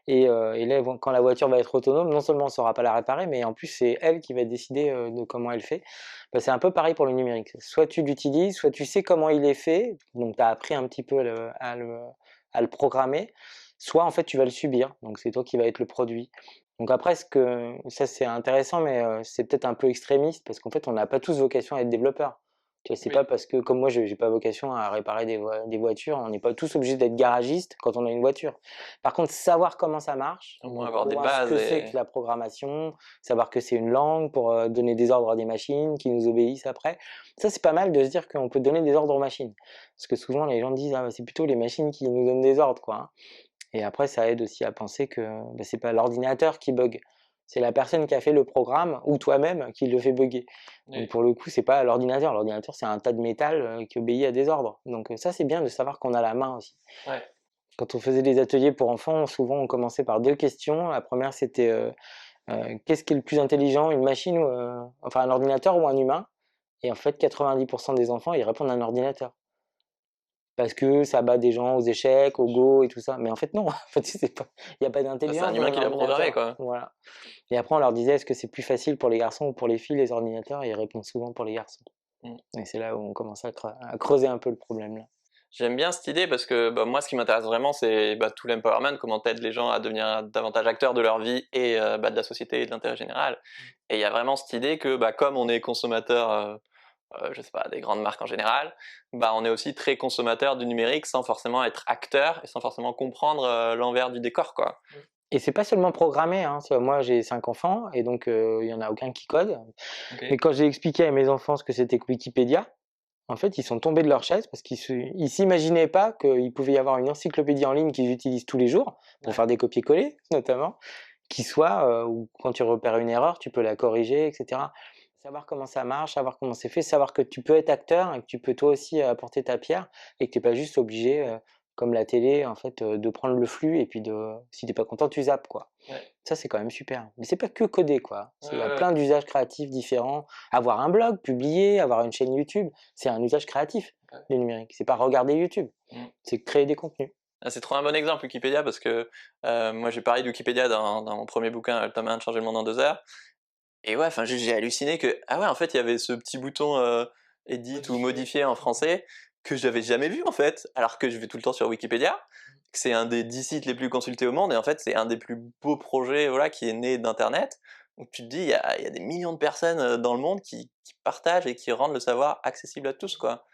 Et là, quand la voiture va être autonome, non seulement on ne saura pas la réparer, mais en plus c'est elle qui va décider, de comment elle fait. Bah, c'est un peu pareil pour le numérique. Soit tu l'utilises, soit tu sais comment il est fait, donc tu as appris un petit peu à le programmer, soit en fait tu vas le subir, donc c'est toi qui vas être le produit. Donc après ça c'est intéressant, mais c'est peut-être un peu extrémiste parce qu'en fait on n'a pas tous vocation à être développeurs. Tu vois? C'est Oui. pas parce que comme moi j'ai pas vocation à réparer des voitures, on n'est pas tous obligés d'être garagistes quand on a une voiture. Par contre, savoir comment ça marche, Au moins donc avoir des voir ce bases que c'est que et la programmation, savoir que c'est une langue pour, donner des ordres à des machines qui nous obéissent après. Ça, c'est pas mal de se dire qu'on peut donner des ordres aux machines. Parce que souvent les gens disent: «Ah bah, c'est plutôt les machines qui nous donnent des ordres, quoi, hein». Et après, ça aide aussi à penser que, bah, c'est pas l'ordinateur qui bug, c'est la personne qui a fait le programme ou toi-même qui le fait bugger. Donc oui. pour le coup, c'est pas l'ordinateur. L'ordinateur, c'est un tas de métal, qui obéit à des ordres. Donc ça, c'est bien de savoir qu'on a la main aussi. Ouais. Quand on faisait des ateliers pour enfants, souvent on commençait par 2 questions. La première, c'était, qu'est-ce qui est le plus intelligent, une machine ou, enfin un ordinateur ou un humain? Et en fait, 90 des enfants, ils répondent un ordinateur. Parce que ça bat des gens aux échecs, au Go et tout ça. Mais en fait non, en fait c'est pas, il y a pas Bah, c'est un d'intelligence dans humain un qui l'a programmé, ordinateur. quoi. Voilà. Et après on leur disait: «Est-ce que c'est plus facile pour les garçons ou pour les filles les ordinateurs?» Et ils répondent souvent pour les garçons. Mmh. Et c'est là où on commence à creuser un peu le problème là. J'aime bien cette idée parce que, bah, moi, ce qui m'intéresse vraiment, c'est, bah, tout l'empowerment, comment tu aides les gens à devenir davantage acteurs de leur vie et bah, de la société et de l'intérêt général. Et il y a vraiment cette idée que, bah, comme on est consommateur, je sais pas, des grandes marques en général, bah, on est aussi très consommateur du numérique sans forcément être acteur et sans forcément comprendre, l'envers du décor, quoi. Et c'est pas seulement programmé, hein, moi j'ai 5 enfants et donc il y en a aucun qui code. OK. Mais quand j'ai expliqué à mes enfants ce que c'était que Wikipédia, en fait, ils sont tombés de leur chaise parce ils s'imaginaient pas qu'il pouvait y avoir une encyclopédie en ligne qu'ils utilisent tous les jours pour Ouais. faire des copier-coller notamment, qui soit, où quand tu repères une erreur, tu peux la corriger et cetera. Savoir comment ça marche, savoir comment c'est fait, savoir que tu peux être acteur et que tu peux toi aussi apporter ta pierre et que tu es pas juste obligé, comme la télé en fait, de prendre le flux et puis si tu es pas content, tu zappes, quoi. Ouais. Ça, c'est quand même super. Mais c'est pas que coder, quoi. Il y a Ouais. plein d'usages créatifs différents. Avoir un blog, publier, avoir une chaîne YouTube, c'est un usage créatif, Ouais. le numérique. C'est pas regarder YouTube, Mmh. c'est créer des contenus. Ah, c'est trop un bon exemple Wikipédia parce que, moi j'ai parlé de Wikipédia dans mon premier bouquin, Le tome 1 de Changer le monde en 2 heures. Et ouais, enfin juste j'ai halluciné que, ah ouais, en fait il y avait ce petit bouton, edit ou modifier en français que j'avais jamais vu en fait, alors que je vais tout le temps sur Wikipédia, que c'est un des 10 sites les plus consultés au monde et en fait c'est un des plus beaux projets, voilà, qui est né d'internet. Donc tu te dis il y a des millions de personnes, dans le monde qui partagent et qui rendent le savoir accessible à tous, quoi.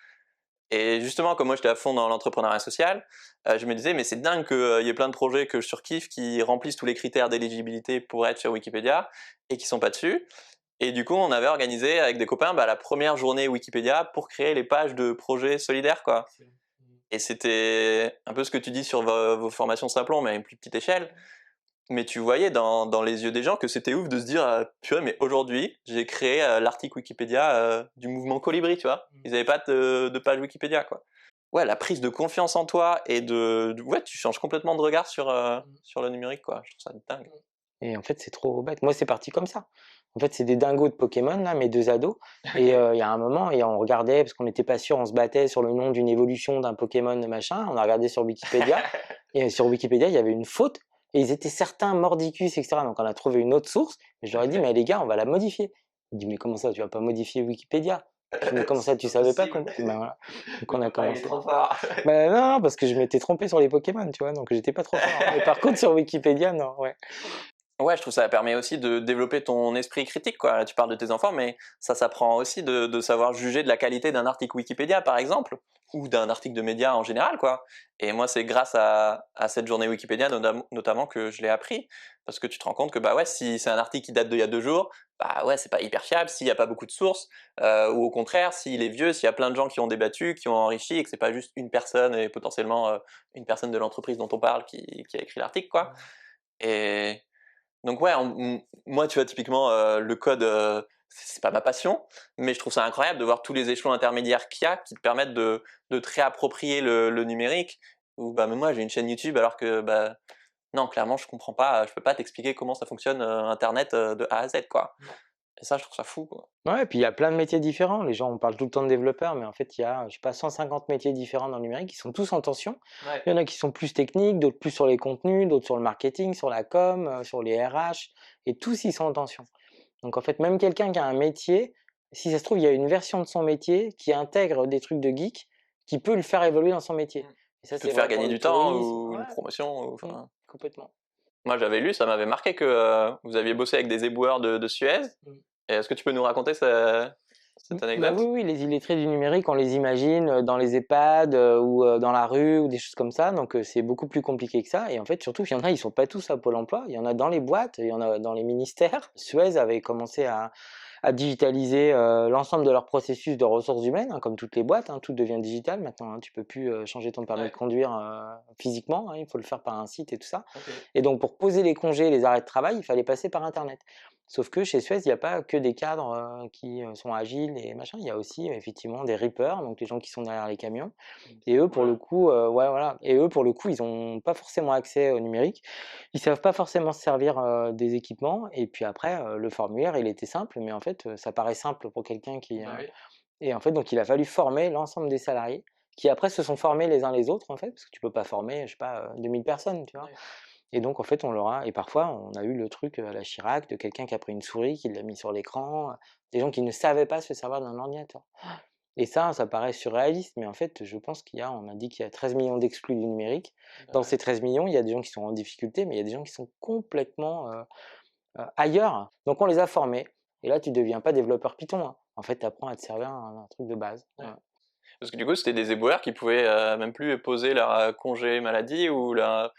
Et justement, comme moi j'étais à fond dans l'entrepreneuriat social, je me disais mais c'est dingue qu'il y ait plein de projets que je surkiffe qui remplissent tous les critères d'éligibilité pour être sur Wikipédia et qui sont pas dessus. Et du coup, on avait organisé avec des copains, bah, la première journée Wikipédia pour créer les pages de projets solidaires, quoi. Et c'était un peu ce que tu dis sur vos formations Simplon, mais à une plus petite échelle. Mais tu voyais dans les yeux des gens que c'était ouf de se dire, purée, mais aujourd'hui, j'ai créé l'article Wikipédia du mouvement Colibri, tu vois. Ils n'avaient pas de page Wikipédia, quoi. Ouais, la prise de confiance en toi et ouais, tu changes complètement de regard sur le numérique, quoi. Je trouve ça dingue. Et en fait, c'est trop bête. Moi, c'est parti comme ça. En fait, c'est des dingos de Pokémon, là, mes 2 ados. Et il y a un moment, et on regardait, parce qu'on n'était pas sûr, on se battait sur le nom d'une évolution d'un Pokémon, machin. On a regardé sur Wikipédia. Et sur Wikipédia, il y avait une faute. Et ils étaient certains mordicus, etc. Donc, on a trouvé une autre source. Et je leur ai dit, mais les gars, on va la modifier. Il dit: «Mais comment ça, tu vas pas modifier Wikipédia?» Je dis: «Mais comment ça, tu savais pas comment?» Ben voilà, donc on a Papa, il est commencé. trop fort. Ben non, non, parce que je m'étais trompé sur les Pokémon, tu vois? Donc j'étais pas trop fort. Mais par contre sur Wikipédia, non, ouais. Ouais, je trouve que ça permet aussi de développer ton esprit critique, quoi. Là, tu parles de tes enfants, mais ça s'apprend aussi de savoir juger de la qualité d'un article Wikipédia, par exemple, ou d'un article de média en général, quoi. Et moi, c'est grâce à cette journée Wikipédia, notamment, que je l'ai appris. Parce que tu te rends compte que, bah ouais, si c'est un article qui date d'il y a 2 jours, bah ouais, c'est pas hyper fiable s'il n'y a pas beaucoup de sources, ou au contraire, s'il est vieux, s'il y a plein de gens qui ont débattu, qui ont enrichi, et que c'est pas juste une personne et potentiellement une personne de l'entreprise dont on parle qui a écrit l'article, quoi. Et donc ouais, moi tu vois typiquement le code, c'est pas ma passion, mais je trouve ça incroyable de voir tous les échelons intermédiaires qu'il y a qui te permettent de te réapproprier le numérique. Ou bah même moi j'ai une chaîne YouTube alors que bah non clairement je comprends pas, je peux pas t'expliquer comment ça fonctionne Internet de A à Z quoi. Et ça je trouve ça fou quoi. Ouais, et puis il y a plein de métiers différents. Les gens, on parle tout le temps de développeurs, mais en fait, il y a, je sais pas, 150 métiers différents dans le numérique qui sont tous en tension. Ouais. Il y en a qui sont plus techniques, d'autres plus sur les contenus, d'autres sur le marketing, sur la com, sur les RH, et tous ils sont en tension. Donc en fait, même quelqu'un qui a un métier, si ça se trouve, il y a une version de son métier qui intègre des trucs de geek qui peut le faire évoluer dans son métier. Et ça, Qui peut c'est te faire vrai pour gagner le du temps tourisme. ou une Ouais, promotion. Enfin, complètement. moi j'avais lu, ça m'avait marqué que vous aviez bossé avec des éboueurs de Suez. Et est-ce que tu peux nous raconter cette Bah oui, anecdote? oui, les illettrés du numérique, on les imagine dans les EHPAD ou dans la rue ou des choses comme ça, donc c'est beaucoup plus compliqué que ça. Et en fait, surtout, il y en a, ils sont pas tous à Pôle emploi, il y en a dans les boîtes, il y en a dans les ministères. Suez avait commencé à digitaliser l'ensemble de leur processus de ressources humaines, hein, comme toutes les boîtes, hein, tout devient digital maintenant, hein, tu peux plus changer ton permis Ouais, de conduire physiquement, hein, il faut le faire par un site et tout ça. ok. Et donc pour poser les congés, les arrêts de travail, il fallait passer par Internet. Sauf que chez Suez, il n'y a pas que des cadres qui sont agiles et machin, il y a aussi effectivement des rippers, donc les gens qui sont derrière les camions. Et C'est eux, pour cool. le coup, ouais, voilà. Et eux, pour le coup, ils n'ont pas forcément accès au numérique. Ils savent pas forcément se servir des équipements. Et puis après, le formulaire, il était simple, mais en fait, ça paraît simple pour quelqu'un qui. Bah oui. Et en fait, donc il a fallu former l'ensemble des salariés, qui après se sont formés les uns les autres, en fait, parce que tu peux pas former, je sais pas, 2000 personnes, tu vois. Ouais. Et donc, en fait, on leur a. Et parfois, on a eu le truc à la Chirac de quelqu'un qui a pris une souris, qui l'a mis sur l'écran, des gens qui ne savaient pas se servir d'un ordinateur. Et ça paraît surréaliste, mais en fait, je pense on a dit qu'il y a 13 millions d'exclus du numérique. Bah Dans ouais. ces 13 millions, il y a des gens qui sont en difficulté, mais il y a des gens qui sont complètement ailleurs. Donc on les a formés. Et là, tu deviens pas développeur Python, hein. En fait, tu apprends à te servir un truc de base. Ouais. Ouais. Parce que du coup, c'était des éboueurs qui pouvaient même plus poser leur congé maladie ou leur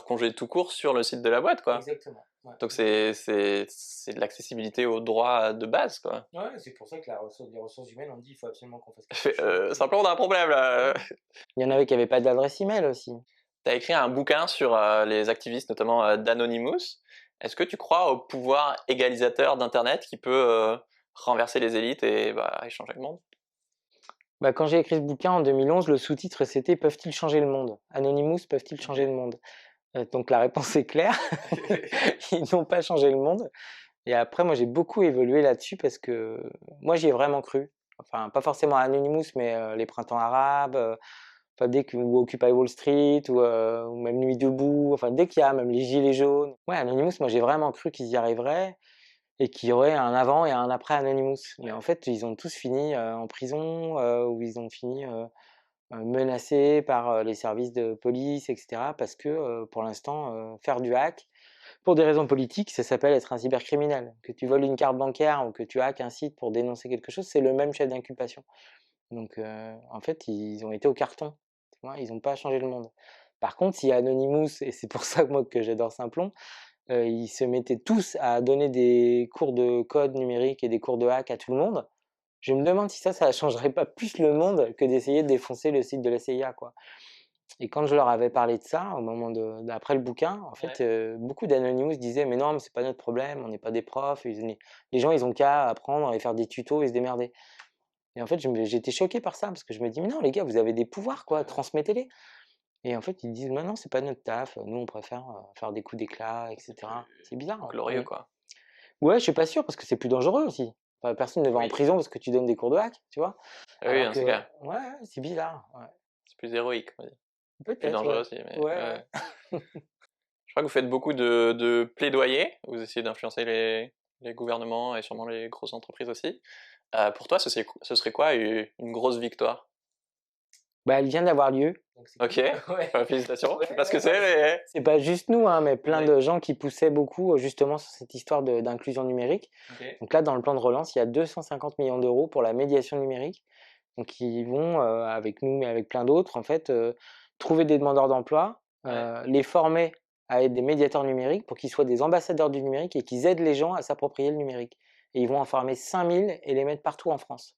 congé tout court sur le site de la boîte, quoi. Exactement. Ouais. Donc c'est de l'accessibilité aux droits de base, quoi. Ouais, c'est pour ça que les ressources humaines ont dit il faut absolument qu'on fasse quelque chose. Simplement, on a un problème là. Il y en avait qui n'avaient pas d'adresse email aussi. Tu as écrit un bouquin sur les activistes, notamment d'Anonymous. Est-ce que tu crois au pouvoir égalisateur d'Internet qui peut renverser les élites et bah, échanger le monde? Bah, quand j'ai écrit ce bouquin en 2011, le sous-titre c'était «Peuvent-ils changer le monde?» Anonymous, peuvent-ils changer le monde? Donc la réponse est claire, ils n'ont pas changé le monde. Et après, moi, j'ai beaucoup évolué là-dessus parce que moi, j'y ai vraiment cru. Enfin, pas forcément à Anonymous, mais les printemps arabes, enfin, ou Occupy Wall Street, ou même Nuit debout, enfin, dès qu'il y a même les gilets jaunes. Ouais, Anonymous, moi, j'ai vraiment cru qu'ils y arriveraient et qu'il y aurait un avant et un après Anonymous. Mais en fait, ils ont tous fini en prison, ou ils ont fini menacés par les services de police, etc. Parce que pour l'instant, faire du hack, pour des raisons politiques, ça s'appelle être un cybercriminel. Que tu voles une carte bancaire ou que tu hackes un site pour dénoncer quelque chose, c'est le même chef d'inculpation. Donc en fait, ils ont été au carton, tu vois? Ils n'ont pas changé le monde. Par contre, si Anonymous, et c'est pour ça que moi que j'adore Simplon, ils se mettaient tous à donner des cours de code numérique et des cours de hack à tout le monde, je me demande si ça changerait pas plus le monde que d'essayer de défoncer le site de la CIA, quoi. Et quand je leur avais parlé de ça, au moment d'après le bouquin, en fait, Ouais. beaucoup d'Anonymous disaient: «Mais non, mais c'est pas notre problème, on n'est pas des profs, les gens, ils ont qu'à apprendre et faire des tutos et se démerder». Et en fait, j'étais choqué par ça parce que je me dis: «Mais non les gars, vous avez des pouvoirs quoi, Ouais. transmettez-les». Et en fait, ils disent: «Mais non, c'est pas notre taf, nous on préfère, faire des coups d'éclat et C'est cetera». plus C'est bizarre, glorieux, hein. quoi. Ouais, je suis pas sûr parce que c'est plus dangereux aussi. Enfin, personne ne va en Oui, prison parce que tu donnes des cours de hack, tu vois? oui, Alors dans que ces cas, ouais, ouais, c'est bizarre, ouais. c'est plus héroïque, on va dire. Plus Peut-être, dangereux ouais. aussi, mais Ouais, ouais. ouais. Je crois que vous faites beaucoup de plaidoyer, vous essayez d'influencer les gouvernements et sûrement les grosses entreprises aussi. Pour toi, ce serait quoi une grosse victoire? Bah, elle vient d'avoir lieu. Donc c'est Ok, cool. Ouais. félicitations, je sais Ouais, pas ce que ouais, bah, c'est, mais... c'est pas juste nous, hein, mais plein Ouais, de gens qui poussaient beaucoup justement sur cette histoire d'inclusion numérique. ok. Donc là, dans le plan de relance, il y a 250 millions d'euros pour la médiation numérique. Donc ils vont, avec nous, mais avec plein d'autres, en fait, trouver des demandeurs d'emploi, Ouais, les former à être des médiateurs numériques pour qu'ils soient des ambassadeurs du numérique et qu'ils aident les gens à s'approprier le numérique. Et ils vont en former 5000 et les mettre partout en France.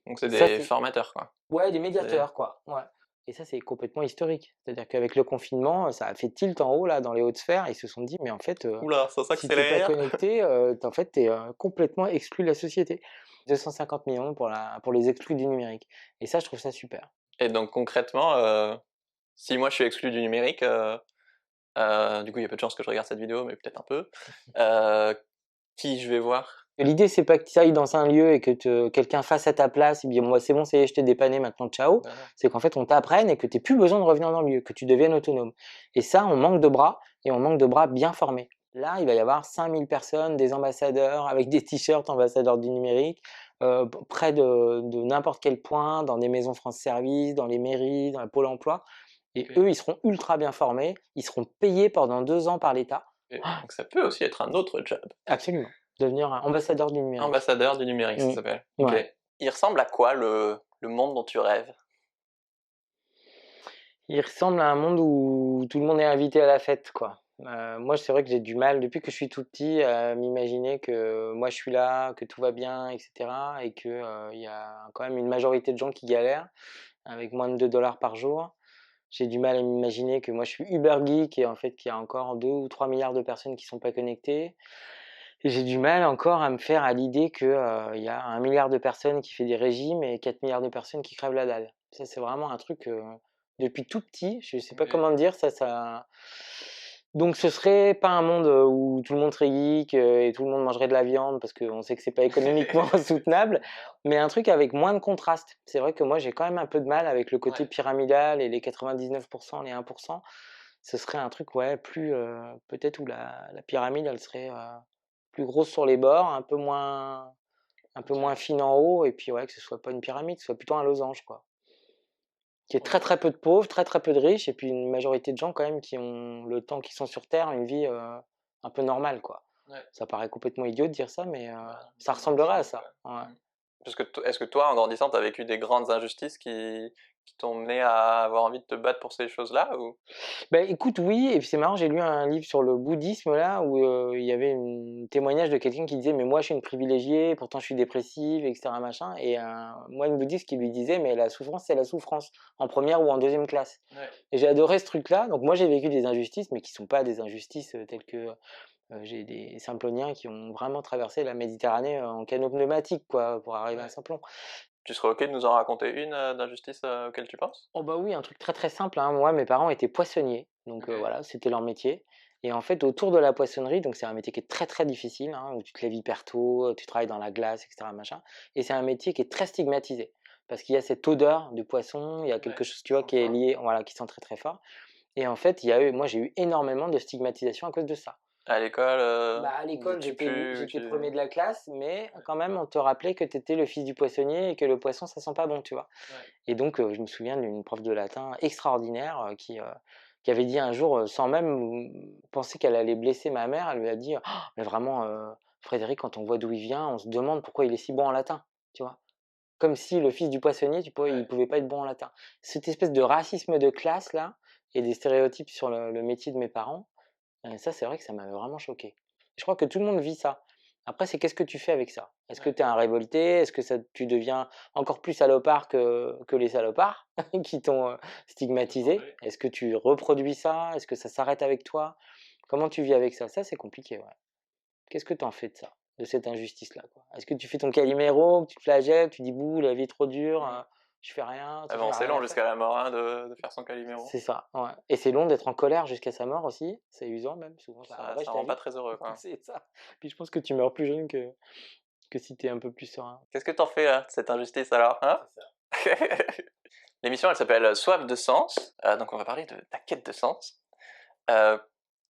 donc c'est Ça, des c'est formateurs, quoi. ouais, des C'est- médiateurs, quoi. Ouais. Et ça, c'est complètement historique. C'est-à-dire qu'avec le confinement, ça a fait tilt en haut, là, dans les hautes sphères. Ils se sont dit, mais en fait, Oula, ça si t'es pas s'accélère. connecté, en fait, t'es complètement exclu de la société. 250 millions pour les exclus du numérique. Et ça, je trouve ça super. Et donc concrètement, si moi je suis exclu du numérique, du coup il y a peu de chances que je regarde cette vidéo, mais peut-être un peu, euh, qui je vais voir? L'idée, c'est pas que tu ailles dans un lieu et que quelqu'un fasse à ta place, et bien moi c'est bon, c'est je t'ai dépanné, maintenant ciao. Ben non. C'est qu'en fait on t'apprenne et que tu n'aies plus besoin de revenir dans le lieu, que tu deviennes autonome. Et ça, on manque de bras, et on manque de bras bien formés. Là, il va y avoir 5000 personnes, des ambassadeurs, avec des t-shirts ambassadeurs du numérique, près de n'importe quel point, dans des maisons France Service, dans les mairies, dans le Pôle emploi. Et Ok. eux, ils seront ultra bien formés, ils seront payés pendant 2 ans par l'État. Donc ça peut aussi être un autre job. Absolument. Devenir un ambassadeur du numérique. Ambassadeur du numérique, ça Mm. s'appelle. Ok. Ouais. Il ressemble à quoi le monde dont tu rêves? Il ressemble à un monde où tout le monde est invité à la fête, quoi. Moi, c'est vrai que j'ai du mal, depuis que je suis tout petit, à m'imaginer que moi je suis là, que tout va bien, etc. Et qu'il y a quand même une majorité de gens qui galèrent avec moins de 2 dollars par jour. J'ai du mal à m'imaginer que moi je suis Uber geek et en fait qu'il y a encore 2 ou 3 milliards de personnes qui sont pas connectées. Et j'ai du mal encore à me faire à l'idée qu'il y a 1 milliard de personnes qui fait des régimes et 4 milliards de personnes qui crèvent la dalle. Ça, c'est vraiment un truc, depuis tout petit, je sais pas Ok. comment dire, ça donc ce serait pas un monde, où tout le monde serait geek, et tout le monde mangerait de la viande parce qu'on sait que c'est pas économiquement soutenable, mais un truc avec moins de contraste. C'est vrai que moi, j'ai quand même un peu de mal avec le côté Ouais. pyramidal et les 99 les 1. Ce serait un truc, ouais, plus, peut-être où la pyramide, elle serait, plus grosse sur les bords, un peu moins Ok. fine en haut, et puis ouais, que ce soit pas une pyramide, que ce soit plutôt un losange, quoi. Qu'il y ait très Ok. très peu de pauvres, très très peu de riches, et puis une majorité de gens quand même qui ont le temps qu'ils sont sur Terre, une vie un peu normale, quoi. Ouais. Ça paraît complètement idiot de dire ça, mais Bah, ça ça me paraît ressemblerait à logique, ça. Ouais. ouais. Parce que est-ce que toi, en grandissant, tu as vécu des grandes injustices qui t'ont mené à avoir envie de te battre pour ces choses-là ou... Bah, écoute, oui, et puis c'est marrant, j'ai lu un livre sur le bouddhisme là, où il y avait un témoignage de quelqu'un qui disait: «Mais moi je suis une privilégiée, pourtant je suis dépressive et cetera machin», et un moine bouddhiste qui lui disait: «Mais la souffrance, c'est la souffrance, en première ou en deuxième classe». Ouais. Et j'ai adoré ce truc-là. Donc moi j'ai vécu des injustices, mais qui sont pas des injustices, telles que, j'ai des Simploniens qui ont vraiment traversé la Méditerranée, en canot pneumatique, quoi, pour arriver à Ouais. Simplon. Tu serais ok de nous en raconter une d'injustice auquel tu penses? Oh bah oui, un truc très très simple, hein. Moi, mes parents étaient poissonniers, donc Ok. voilà, c'était leur métier. Et en fait, autour de la poissonnerie, donc c'est un métier qui est très très difficile, hein, où tu te lèves hyper tôt, tu travailles dans la glace, etc. machin. Et c'est un métier qui est très stigmatisé parce qu'il y a cette odeur du poisson, il y a Ouais. quelque chose, tu Qui vois, sent qui est fort. lié, voilà, qui sent très très fort. Et en fait, il y a eu, moi, j'ai eu énormément de stigmatisation à cause de ça. À l'école, Bah, à on l'école, dit-tu plus ou j'étais tu... premier de la classe, mais Ouais. quand même, on te rappelait que tu étais le fils du poissonnier et que le poisson, ça sent pas bon, tu vois. Ouais. Et donc, je me souviens d'une prof de latin extraordinaire, qui avait dit un jour, sans même penser qu'elle allait blesser ma mère, elle lui a dit: «Oh, mais vraiment, Frédéric, quand on voit d'où il vient, on se demande pourquoi il est si bon en latin», tu vois? Comme si le fils du poissonnier, il Ouais. pouvait pas être bon en latin. Cette espèce de racisme de classe là et des stéréotypes sur le métier de mes parents, ça, c'est vrai que ça m'avait vraiment choqué. Je crois que tout le monde vit ça. Après, c'est qu'est-ce que tu fais avec ça? Est-ce que Ouais. tu es un révolté? Est-ce que tu deviens encore plus salopard que les salopards qui t'ont Qui ont stigmatisé? changé. Est-ce que tu reproduis ça? Est-ce que ça s'arrête avec toi? Comment tu vis avec ça? Ça, c'est compliqué, ouais. Qu'est-ce que tu en fais de ça? De cette injustice-là, quoi? Est-ce que tu fais ton Calimero, tu te flagelles, tu dis: «Bouh, la vie est trop dure, Mm. je fais rien, Ah tu ben, vois, c'est long rien faire». jusqu'à la mort hein, de faire son Calimero. C'est ça, ouais, et c'est long d'être en colère jusqu'à sa mort aussi, c'est usant même, souvent ça Ça ravage ta rend pas vie. très heureux, quoi. C'est ça. Puis je pense que tu meurs plus jeune que si tu es un peu plus serein. Qu'est-ce que t'en fais de cette injustice alors, hein? C'est ça. L'émission, elle s'appelle Soif de sens, donc on va parler de ta quête de sens. Euh,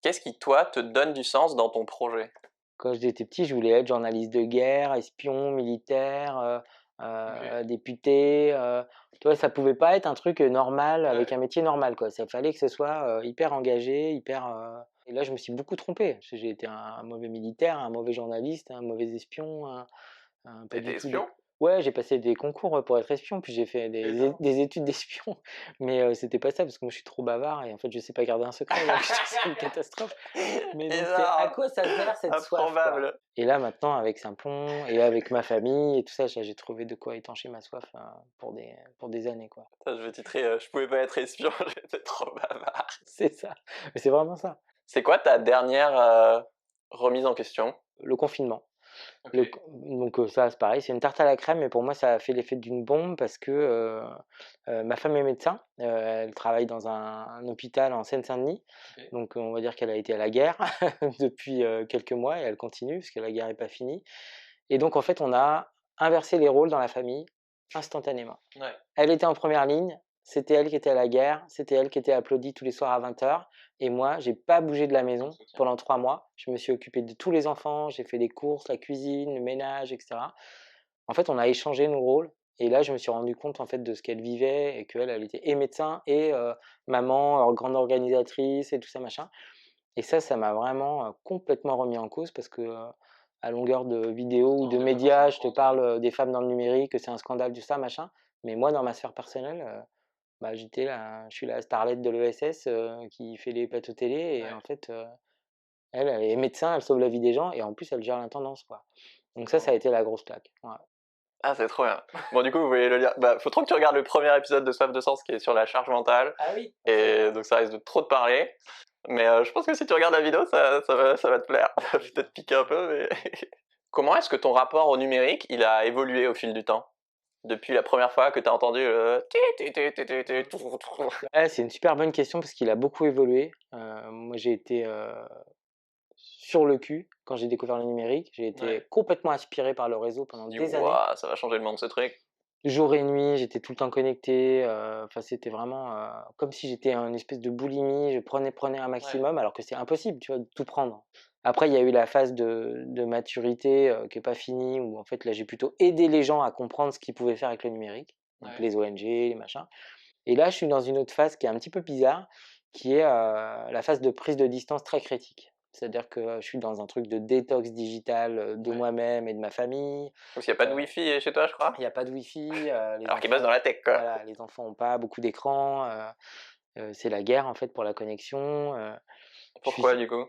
Qu'est-ce qui, toi, te donne du sens dans ton projet? Quand j'étais petit, je voulais être journaliste de guerre, espion, militaire, OK. député. Tu vois, ça pouvait pas être un truc normal avec Ouais. un métier normal, quoi. Ça fallait que ce soit hyper engagé, hyper. Et là, je me suis beaucoup trompé. Parce que j'ai été un mauvais militaire, un mauvais journaliste, un mauvais espion, pas Tu du étais tout des. espion? Ouais, j'ai passé des concours pour être espion, puis j'ai fait Énorme. des études d'espion, mais c'était pas ça parce que moi je suis trop bavard et en fait je sais pas garder un secret, donc c'est une catastrophe. Mais donc c'est à Énorme! quoi ça sert cette soif, quoi? Improbable! Et là maintenant avec Simplon et avec ma famille et tout ça, j'ai trouvé de quoi étancher ma soif, pour des années, quoi. Putain, je vais titrer, «Je pouvais pas être espion, j'étais trop bavard». C'est ça, mais c'est vraiment ça. C'est quoi ta dernière, remise en question? Le confinement. OK. Donc ça, c'est pareil, c'est une tarte à la crème, mais pour moi, ça a fait l'effet d'une bombe parce que, ma femme est médecin, elle travaille dans un hôpital en Seine-Saint-Denis, OK. donc on va dire qu'elle a été à la guerre depuis, quelques mois et elle continue parce que la guerre est pas finie et donc en fait, on a inversé les rôles dans la famille instantanément. Ouais. Elle était en première ligne, c'était elle qui était à la guerre, c'était elle qui était applaudie tous les soirs à 20h et moi, j'ai pas bougé de la Ton maison soutien. pendant 3 mois. Je me suis occupé de tous les enfants, j'ai fait les courses, la cuisine, le ménage et cetera. En fait, on a échangé nos rôles et là, je me suis rendu compte, en fait, de ce qu'elle vivait et qu'elle, elle était et médecin et maman, grande organisatrice et tout ça, machin et ça m'a vraiment, complètement remis en cause parce que, à longueur de vidéos Tu ou t'en de rendais pas médias, forcément je te compte, parle, des femmes dans le numérique, que c'est un scandale, tout ça, machin. Mais moi, dans ma sphère personnelle, bah, je suis la starlette de l'ESS, qui fait les plateaux télé et ouais. en fait, elle, elle est médecin, elle sauve la vie des gens et en plus, elle gère l'intendance, quoi. Donc ça a Mmh. été la grosse claque. Ouais. Ah, c'est trop bien. Bon, du coup, vous voyez le lien. Bah, faut trop que tu regardes le premier épisode de Soif de Sens qui est sur la charge mentale. Ah oui? OK. Et donc, ça risque de trop te parler. Mais je pense que si tu regardes la vidéo, ça va te plaire. Ça va peut-être piquer un peu, mais. Comment est-ce que ton rapport au numérique, il a évolué au fil du temps? Depuis la première fois que tu as entendu le. Ouais, c'est une super bonne question parce qu'il a beaucoup évolué. Moi, j'ai été, sur le cul quand j'ai découvert le numérique. J'ai Ouais. été complètement aspiré par le réseau Tu te pendant dis, des années. waouh, ça va changer le monde ce truc. Jour et nuit, j'étais tout le temps connecté, enfin c'était vraiment, comme si j'étais un espèce de boulimie, je prenais un Ouais. maximum alors que c'est impossible, tu vois, de tout prendre. Après il y a eu la phase de maturité, qui est pas finie où en fait là j'ai plutôt aidé les gens à comprendre ce qu'ils pouvaient faire avec le numérique, donc Ouais. les ONG, les machins et là je suis dans une autre phase qui est un petit peu bizarre, qui est, la phase de prise de distance très critique. C'est-à-dire que, je suis dans un truc de détox digital, de Ouais. moi-même et de ma famille. Parce qu'il n'y a pas de wifi chez toi, je crois. Il y a pas de wifi, les Alors qu'ils bossent dans enfants la tech, quoi. voilà, les enfants ont pas beaucoup d'écran, c'est la guerre en fait pour la connexion, je Pourquoi, suis du coup?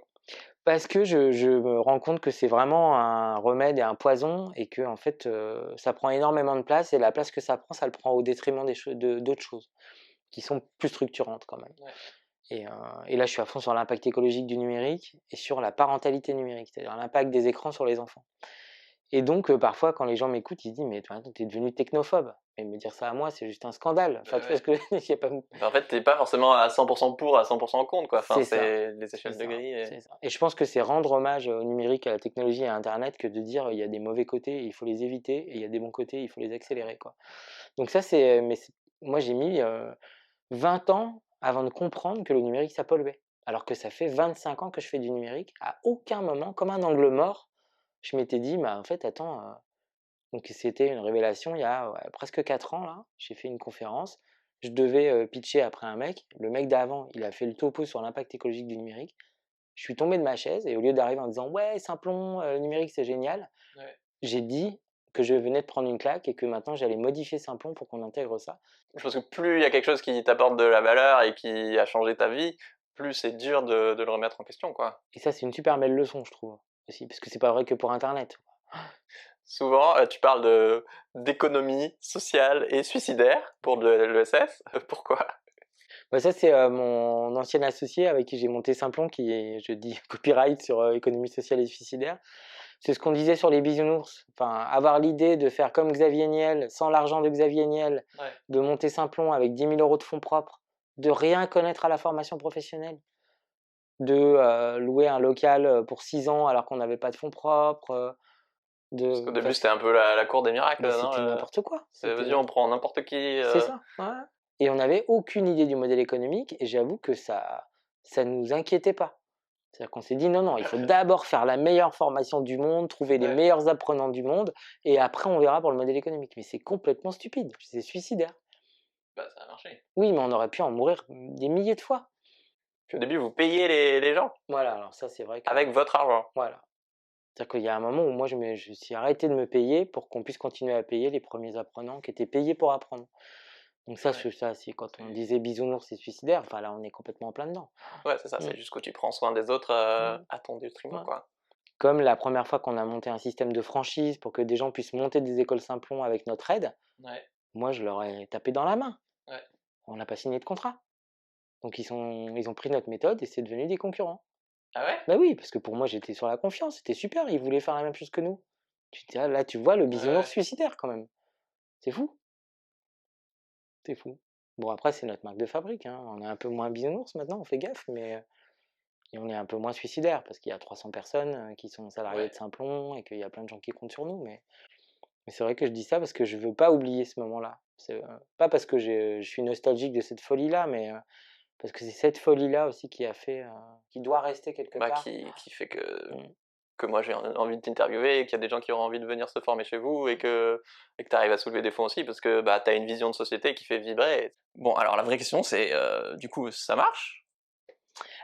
parce que je me rends compte que c'est vraiment un remède et un poison et que en fait, ça prend énormément de place et la place que ça le prend au détriment de d'autres choses qui sont plus structurantes quand même Ouais. et heu et là, je suis à fond sur l'impact écologique du numérique et sur la parentalité numérique, c'est-à-dire l'impact des écrans sur les enfants. Et donc, parfois, quand les gens m'écoutent, ils se disent: «Mais toi, tu es devenu technophobe». Mais me dire ça à moi, c'est juste un scandale. Bah, Enfin, tu vois ouais. ce que il y a pas Bah, en fait, t'es pas forcément à 100% pour, à 100% contre, quoi. Enfin, c'est ça, c'est les c'est échelles de ça, gris et c'est ça. Et je pense que c'est rendre hommage au numérique, à la technologie et à internet que de dire: «Il y a des mauvais côtés, il faut les éviter et il y a des bons côtés, il faut les accélérer», quoi. Donc ça, c'est moi, j'ai mis, 20 ans avant de comprendre que le numérique, ça polluait. Alors que ça fait 25 ans que je fais du numérique. À aucun moment, comme un angle mort, je m'étais dit: «Bah, en fait, attends, donc c'était une révélation il y a, ouais, presque 4 ans là. J'ai fait une conférence, je devais, pitcher après un mec. Le mec d'avant, il a fait le topo sur l'impact écologique du numérique. Je suis tombé de ma chaise et au lieu d'arriver en disant: «Ouais, Simplon, le numérique c'est génial», ouais. j'ai dit que je venais de prendre une claque et que maintenant j'allais modifier Simplon pour qu'on intègre ça. Je pense que plus il y a quelque chose qui t'apporte de la valeur et qui a changé ta vie, plus c'est dur de le remettre en question, quoi. Et ça, c'est une super belle leçon, je trouve, aussi, parce que c'est pas vrai que pour internet. Souvent, tu parles d'économie sociale et suicidaire pour de l'ESS. Pourquoi? Bah, ça, c'est, mon ancien associé avec qui j'ai monté Simplon qui est, je dis, copyright sur, économie sociale et suicidaire. C'est ce qu'on disait sur les bisounours. Enfin, avoir l'idée de faire comme Xavier Niel, sans l'argent de Xavier Niel, Ouais. de monter Simplon avec 10 000 € de fonds propres, de rien connaître à la formation professionnelle, de, louer un local, pour 6 ans alors qu'on n'avait pas de fonds propres, Parce qu'au de enfin, début, c'était un peu la cour des miracles, mais non? c'était n'importe quoi, C'est c'était vas-y, on n'importe prend n'importe qui. c'est ça, ouais, ouais et on n'avait aucune idée du modèle économique et j'avoue que ça nous inquiétait pas. C'est-à-dire qu'on s'est dit non, il faut d'abord faire la meilleure formation du monde, trouver les Ouais. meilleurs apprenants du monde, et après on verra pour le modèle économique. Mais c'est complètement stupide, c'est suicidaire. Bah, ça a marché. Oui, mais on aurait pu en mourir des milliers de fois. Puis au début, vous payez les gens Voilà, alors ça c'est vrai que avec votre argent. voilà. C'est-à-dire qu'il y a un moment où moi je me suis arrêté de me payer pour qu'on puisse continuer à payer les premiers apprenants qui étaient payés pour apprendre. Donc ça, Ouais. ça c'est quand on C'est disait bisounours, c'est suicidaire, enfin là on est complètement en plein dedans. ouais, c'est ça, Mmh. c'est juste que tu prends soin des autres, Mmh. à ton détriment, Ouais. quoi. Comme la première fois qu'on a monté un système de franchise pour que des gens puissent monter des écoles Simplon avec notre aide, Ouais, moi je leur ai tapé dans la main. ouais. On n'a pas signé de contrat. Donc ils ont pris notre méthode et c'est devenu des concurrents. Ah ouais? Bah oui, parce que pour moi j'étais sur la confiance, c'était super, ils voulaient faire la même chose que nous. Tu te dis: «Ah là tu vois le Ouais, bisounours ouais. suicidaire quand même». C'est fou, c'est fou. Bon après c'est notre marque de fabrique, hein, on est un peu moins bisounours maintenant, on fait gaffe, mais et on est un peu moins suicidaire parce qu'il y a 300 personnes, qui sont salariées Ouais. de Simplon et qu'il y a plein de gens qui comptent sur nous, mais c'est vrai que je dis ça parce que je veux pas oublier ce moment-là. C'est, pas parce que je suis nostalgique de cette folie-là, mais, parce que c'est cette folie-là aussi qui a fait, qui doit rester quelque Bah, part. qui fait Mmh. que moi j'ai envie de t'interviewer et qu'il y a des gens qui auront envie de venir se former chez vous et que tu arrives à soulever des fonds aussi parce que, bah, tu as une vision de société qui fait vibrer. Bon, alors la vraie question c'est, du coup, ça marche?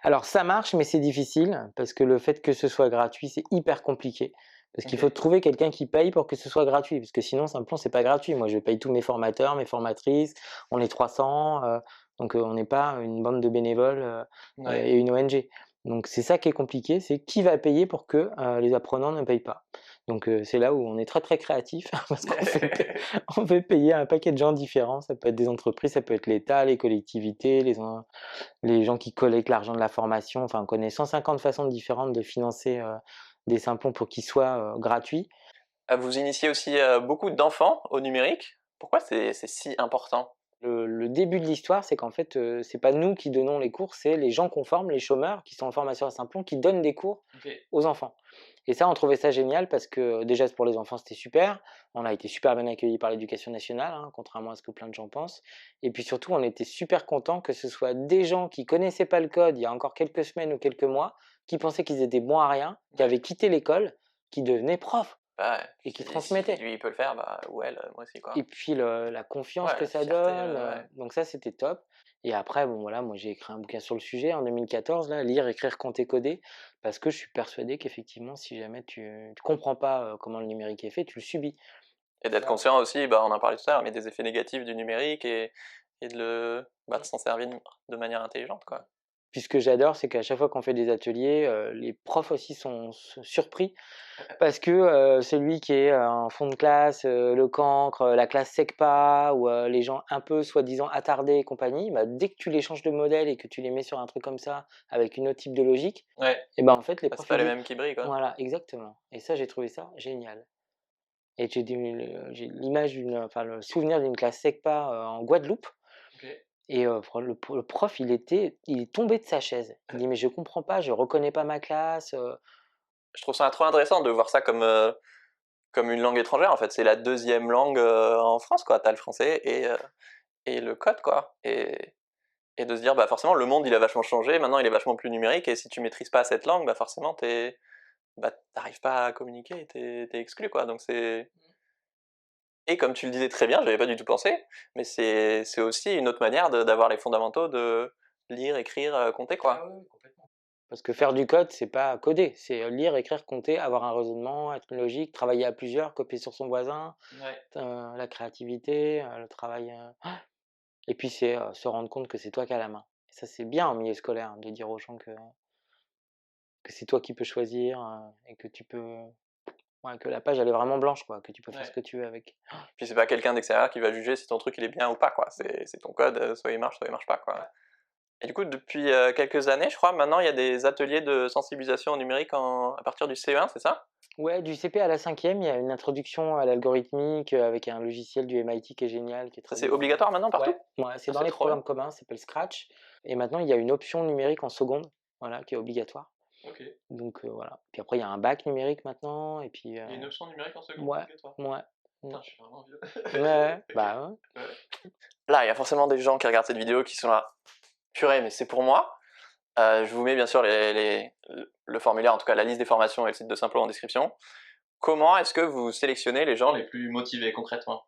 Alors ça marche, mais c'est difficile parce que le fait que ce soit gratuit, c'est hyper compliqué. Parce qu'il faut OK. trouver quelqu'un qui paye pour que ce soit gratuit, parce que sinon Simplon c'est pas gratuit. Moi je paye tous mes formateurs, mes formatrices, on est 300, donc on n'est pas une bande de bénévoles, Ouais. et une ONG. Donc c'est ça qui est compliqué, c'est qui va payer pour que, les apprenants ne payent pas? Donc c'est là où on est très, très créatif parce qu'on fait pa on fait payer un paquet de gens différents. Ça peut être des entreprises, ça peut être l'État, les collectivités, les gens qui collectent l'argent de la formation, enfin, on connaît 150 façons différentes de financer, des Simplons pour qu'ils soient, gratuits. Vous initiez aussi, beaucoup d'enfants au numérique. Pourquoi c'est si important? Le début de l'histoire, c'est qu'en fait, c'est pas nous qui donnons les cours, c'est les gens qu'on forme, les chômeurs qui sont en formation à Simplon, qui donnent des cours OK. aux enfants. Et ça, on trouvait ça génial parce que déjà pour les enfants, c'était super. On a été super bien accueillis par l'éducation nationale, hein, contrairement à ce que plein de gens pensent. Et puis surtout, on était super contents que ce soit des gens qui connaissaient pas le code il y a encore quelques semaines ou quelques mois, qui pensaient qu'ils étaient bons à rien, qui Ouais. avaient quitté l'école, qui devenaient profs Bah, ouais, et qui si transmettaient. lui il peut le faire, bah, ou elle, moi aussi, Et quoi. puis la confiance Ouais, que la ça fierté, donne, ouais. donc ça, c'était top. Et après, bon voilà, moi j'ai écrit un bouquin sur le sujet en 2014 là, «Lire, écrire, compter, coder», parce que je suis persuadé qu'effectivement, si jamais tu comprends pas, comment le numérique est fait, tu le subis. Et d'être Ça conscient aussi, bah, on en parlait tout à l'heure, mais des effets négatifs du numérique et de s'en servir de manière intelligente, quoi. Puis ce que j'adore, c'est qu'à chaque fois qu'on fait des ateliers, les profs aussi sont surpris parce que, celui qui est, en fond de classe, le cancre, la classe SECPA ou, les gens un peu soi-disant attardés et compagnie, bah, dès que tu les changes de modèle et que tu les mets sur un truc comme ça, avec une autre type de logique, Ouais, et ben, en fait, les bah, c'est profs pas ils les disent mêmes qui brillent, quoi. voilà, exactement. Et ça, j'ai trouvé ça génial. Et j'ai l'image enfin, le souvenir d'une classe SECPA, en Guadeloupe. OK. Et le prof, il est tombé de sa chaise. Il dit: «Mais je comprends pas, je reconnais pas ma classe», Je trouve ça trop intéressant de voir ça comme une langue étrangère, en fait. C'est la deuxième langue, en France, quoi. Tu as le français et le code, quoi et de se dire, bah, forcément, le monde, il a vachement changé, maintenant, il est vachement plus numérique et si tu maîtrises pas cette langue, bah, forcément, bah, tu pas à communiquer et tu exclu, quoi, donc c'est et comme tu le disais très bien, j'avais pas du tout pensé, mais c'est aussi une autre manière d'avoir les fondamentaux de lire, écrire, compter, Ah quoi. oui, oui, complètement. Parce que faire du code, c'est pas coder, c'est, lire, écrire, compter, avoir un raisonnement, être logique, travailler à plusieurs, copier sur son voisin, Ouais. la créativité, le travail, et puis c'est, se rendre compte que c'est toi qui as la main. Et ça, c'est bien en milieu scolaire, hein, de dire aux gens que c'est toi qui peux choisir, et que tu peux ouais, que la page, elle est vraiment blanche, quoi, que tu peux faire ce Ouais. que tu veux avec. Puis c'est pas quelqu'un d'extérieur qui va juger si ton truc il est bien ou pas, quoi. C'est ton code, soit il marche pas, quoi. Ouais. Et du coup, depuis, quelques années, je crois, maintenant, il y a des ateliers de sensibilisation au numérique à partir du CE1, c'est ça? Ouais, du CP à la 5e, il y a une introduction à l'algorithmique, avec un logiciel du MIT qui est génial, qui est Ça, très c'est bien. obligatoire maintenant partout? Ouais, ouais, c'est Ah, dans c'est les trop bien. programmes communs, ça s'appelle Scratch. Et maintenant, il y a une option numérique en seconde, voilà, qui est obligatoire. OK. Donc voilà. Puis après, il y a un bac numérique maintenant, et puis, Il y a une option numérique en seconde ouais, obligatoire? ouais, mmh. Putain, je suis vraiment vieux. Ouais, ouais, OK. bah, ouais. Ouais. Là, il y a forcément des gens qui regardent cette vidéo qui sont là: «Purée, mais c'est pour moi?» Je vous mets bien sûr le formulaire, en tout cas la liste des formations et le site de Simplon en description. Comment est-ce que vous sélectionnez les gens les plus motivés concrètement?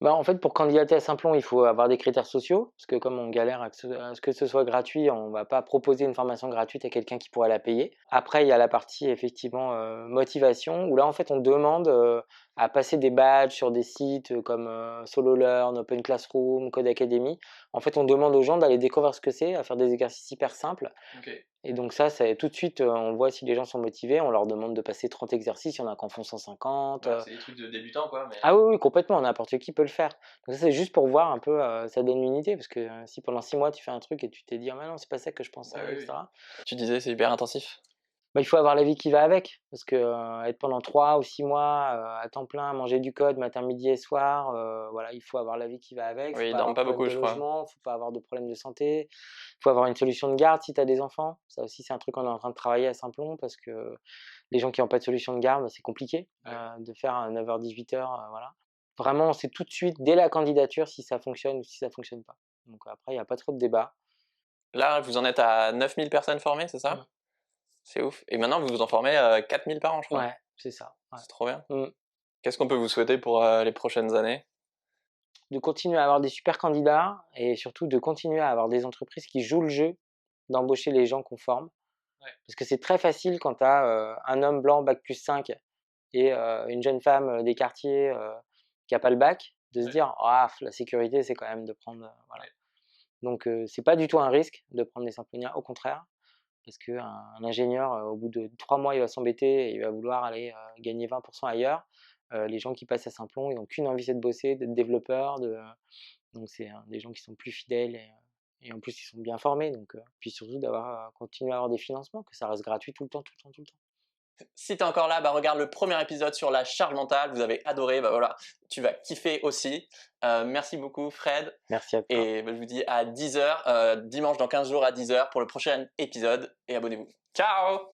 Bah, en fait, pour candidater à Simplon, il faut avoir des critères sociaux, parce que comme on galère à ce que ce soit gratuit, on va pas proposer une formation gratuite à quelqu'un qui pourrait la payer. Après, il y a la partie effectivement motivation, où là, en fait, on demande à passer des badges sur des sites comme SoloLearn, Open Classroom, Code Academy. En fait, on demande aux gens d'aller découvrir ce que c'est, à faire des exercices hyper simples. Ok. Et donc ça, tout de suite, on voit si les gens sont motivés. On leur demande de passer 30 exercices, il y en a qui en font 150. Ouais, c'est des trucs de débutants quoi. Mais... Ah oui, oui, complètement, n'importe qui peut le faire. Donc ça, c'est juste pour voir un peu, ça donne une idée, parce que si pendant 6 mois tu fais un truc et tu t'es dit: «Ah mais non, c'est pas ça que je pensais», Bah oui, oui. etc. Tu disais c'est hyper intensif. Bah, il faut avoir la vie qui va avec, parce que être pendant 3 ou 6 mois à temps plein, manger du code matin, midi et soir, voilà, il faut avoir la vie qui va avec. Faut Oui, ils pas dorment avoir de pas problème beaucoup de je crois. logement, faut pas avoir de problème de santé, faut avoir une solution de garde si tu as des enfants. Ça aussi, c'est un truc qu'on est en train de travailler à Simplon, parce que les gens qui ont pas de solution de garde, bah, c'est compliqué Ouais. de faire un 9h-18h, voilà. Vraiment, on sait tout de suite, dès la candidature, si ça fonctionne ou si ça fonctionne pas. Donc après, il y a pas trop de débat. Là, vous en êtes à 9000 personnes formées, c'est Mmh. ça? C'est ouf. Et maintenant, vous vous en formez 4000 par an, je crois. Ouais, c'est ça, ouais. C'est trop bien. Mmh. Qu'est-ce qu'on peut vous souhaiter pour les prochaines années? De continuer à avoir des super candidats et surtout de continuer à avoir des entreprises qui jouent le jeu d'embaucher les gens qu'on forme. Ouais. Parce que c'est très facile quand tu as un homme blanc bac+5 et une jeune femme des quartiers qui a pas le bac, de se Ouais. dire: «Ah, la sécurité, c'est quand même de prendre», voilà. Ouais. Donc c'est pas du tout un risque de prendre des Symfoniens, au contraire, parce qu'un ingénieur, au bout de 3 mois, il va s'embêter et il va vouloir aller gagner 20 ailleurs. Les gens qui passent à Simplon, ils n'ont qu'une envie, c'est de bosser, d'être développeurs, donc c'est des gens qui sont plus fidèles et en plus ils sont bien formés, donc puis surtout d'avoir continuer à avoir des financements, que ça reste gratuit tout le temps, tout le temps, tout le temps. Si t'es encore là, bah regarde le premier épisode sur la charge mentale, vous avez adoré, bah voilà, tu vas kiffer aussi. Merci beaucoup Fred, Merci à toi. et bah, je vous dis à 10h, dimanche dans 15 jours à 10h pour le prochain épisode, et abonnez-vous. Ciao!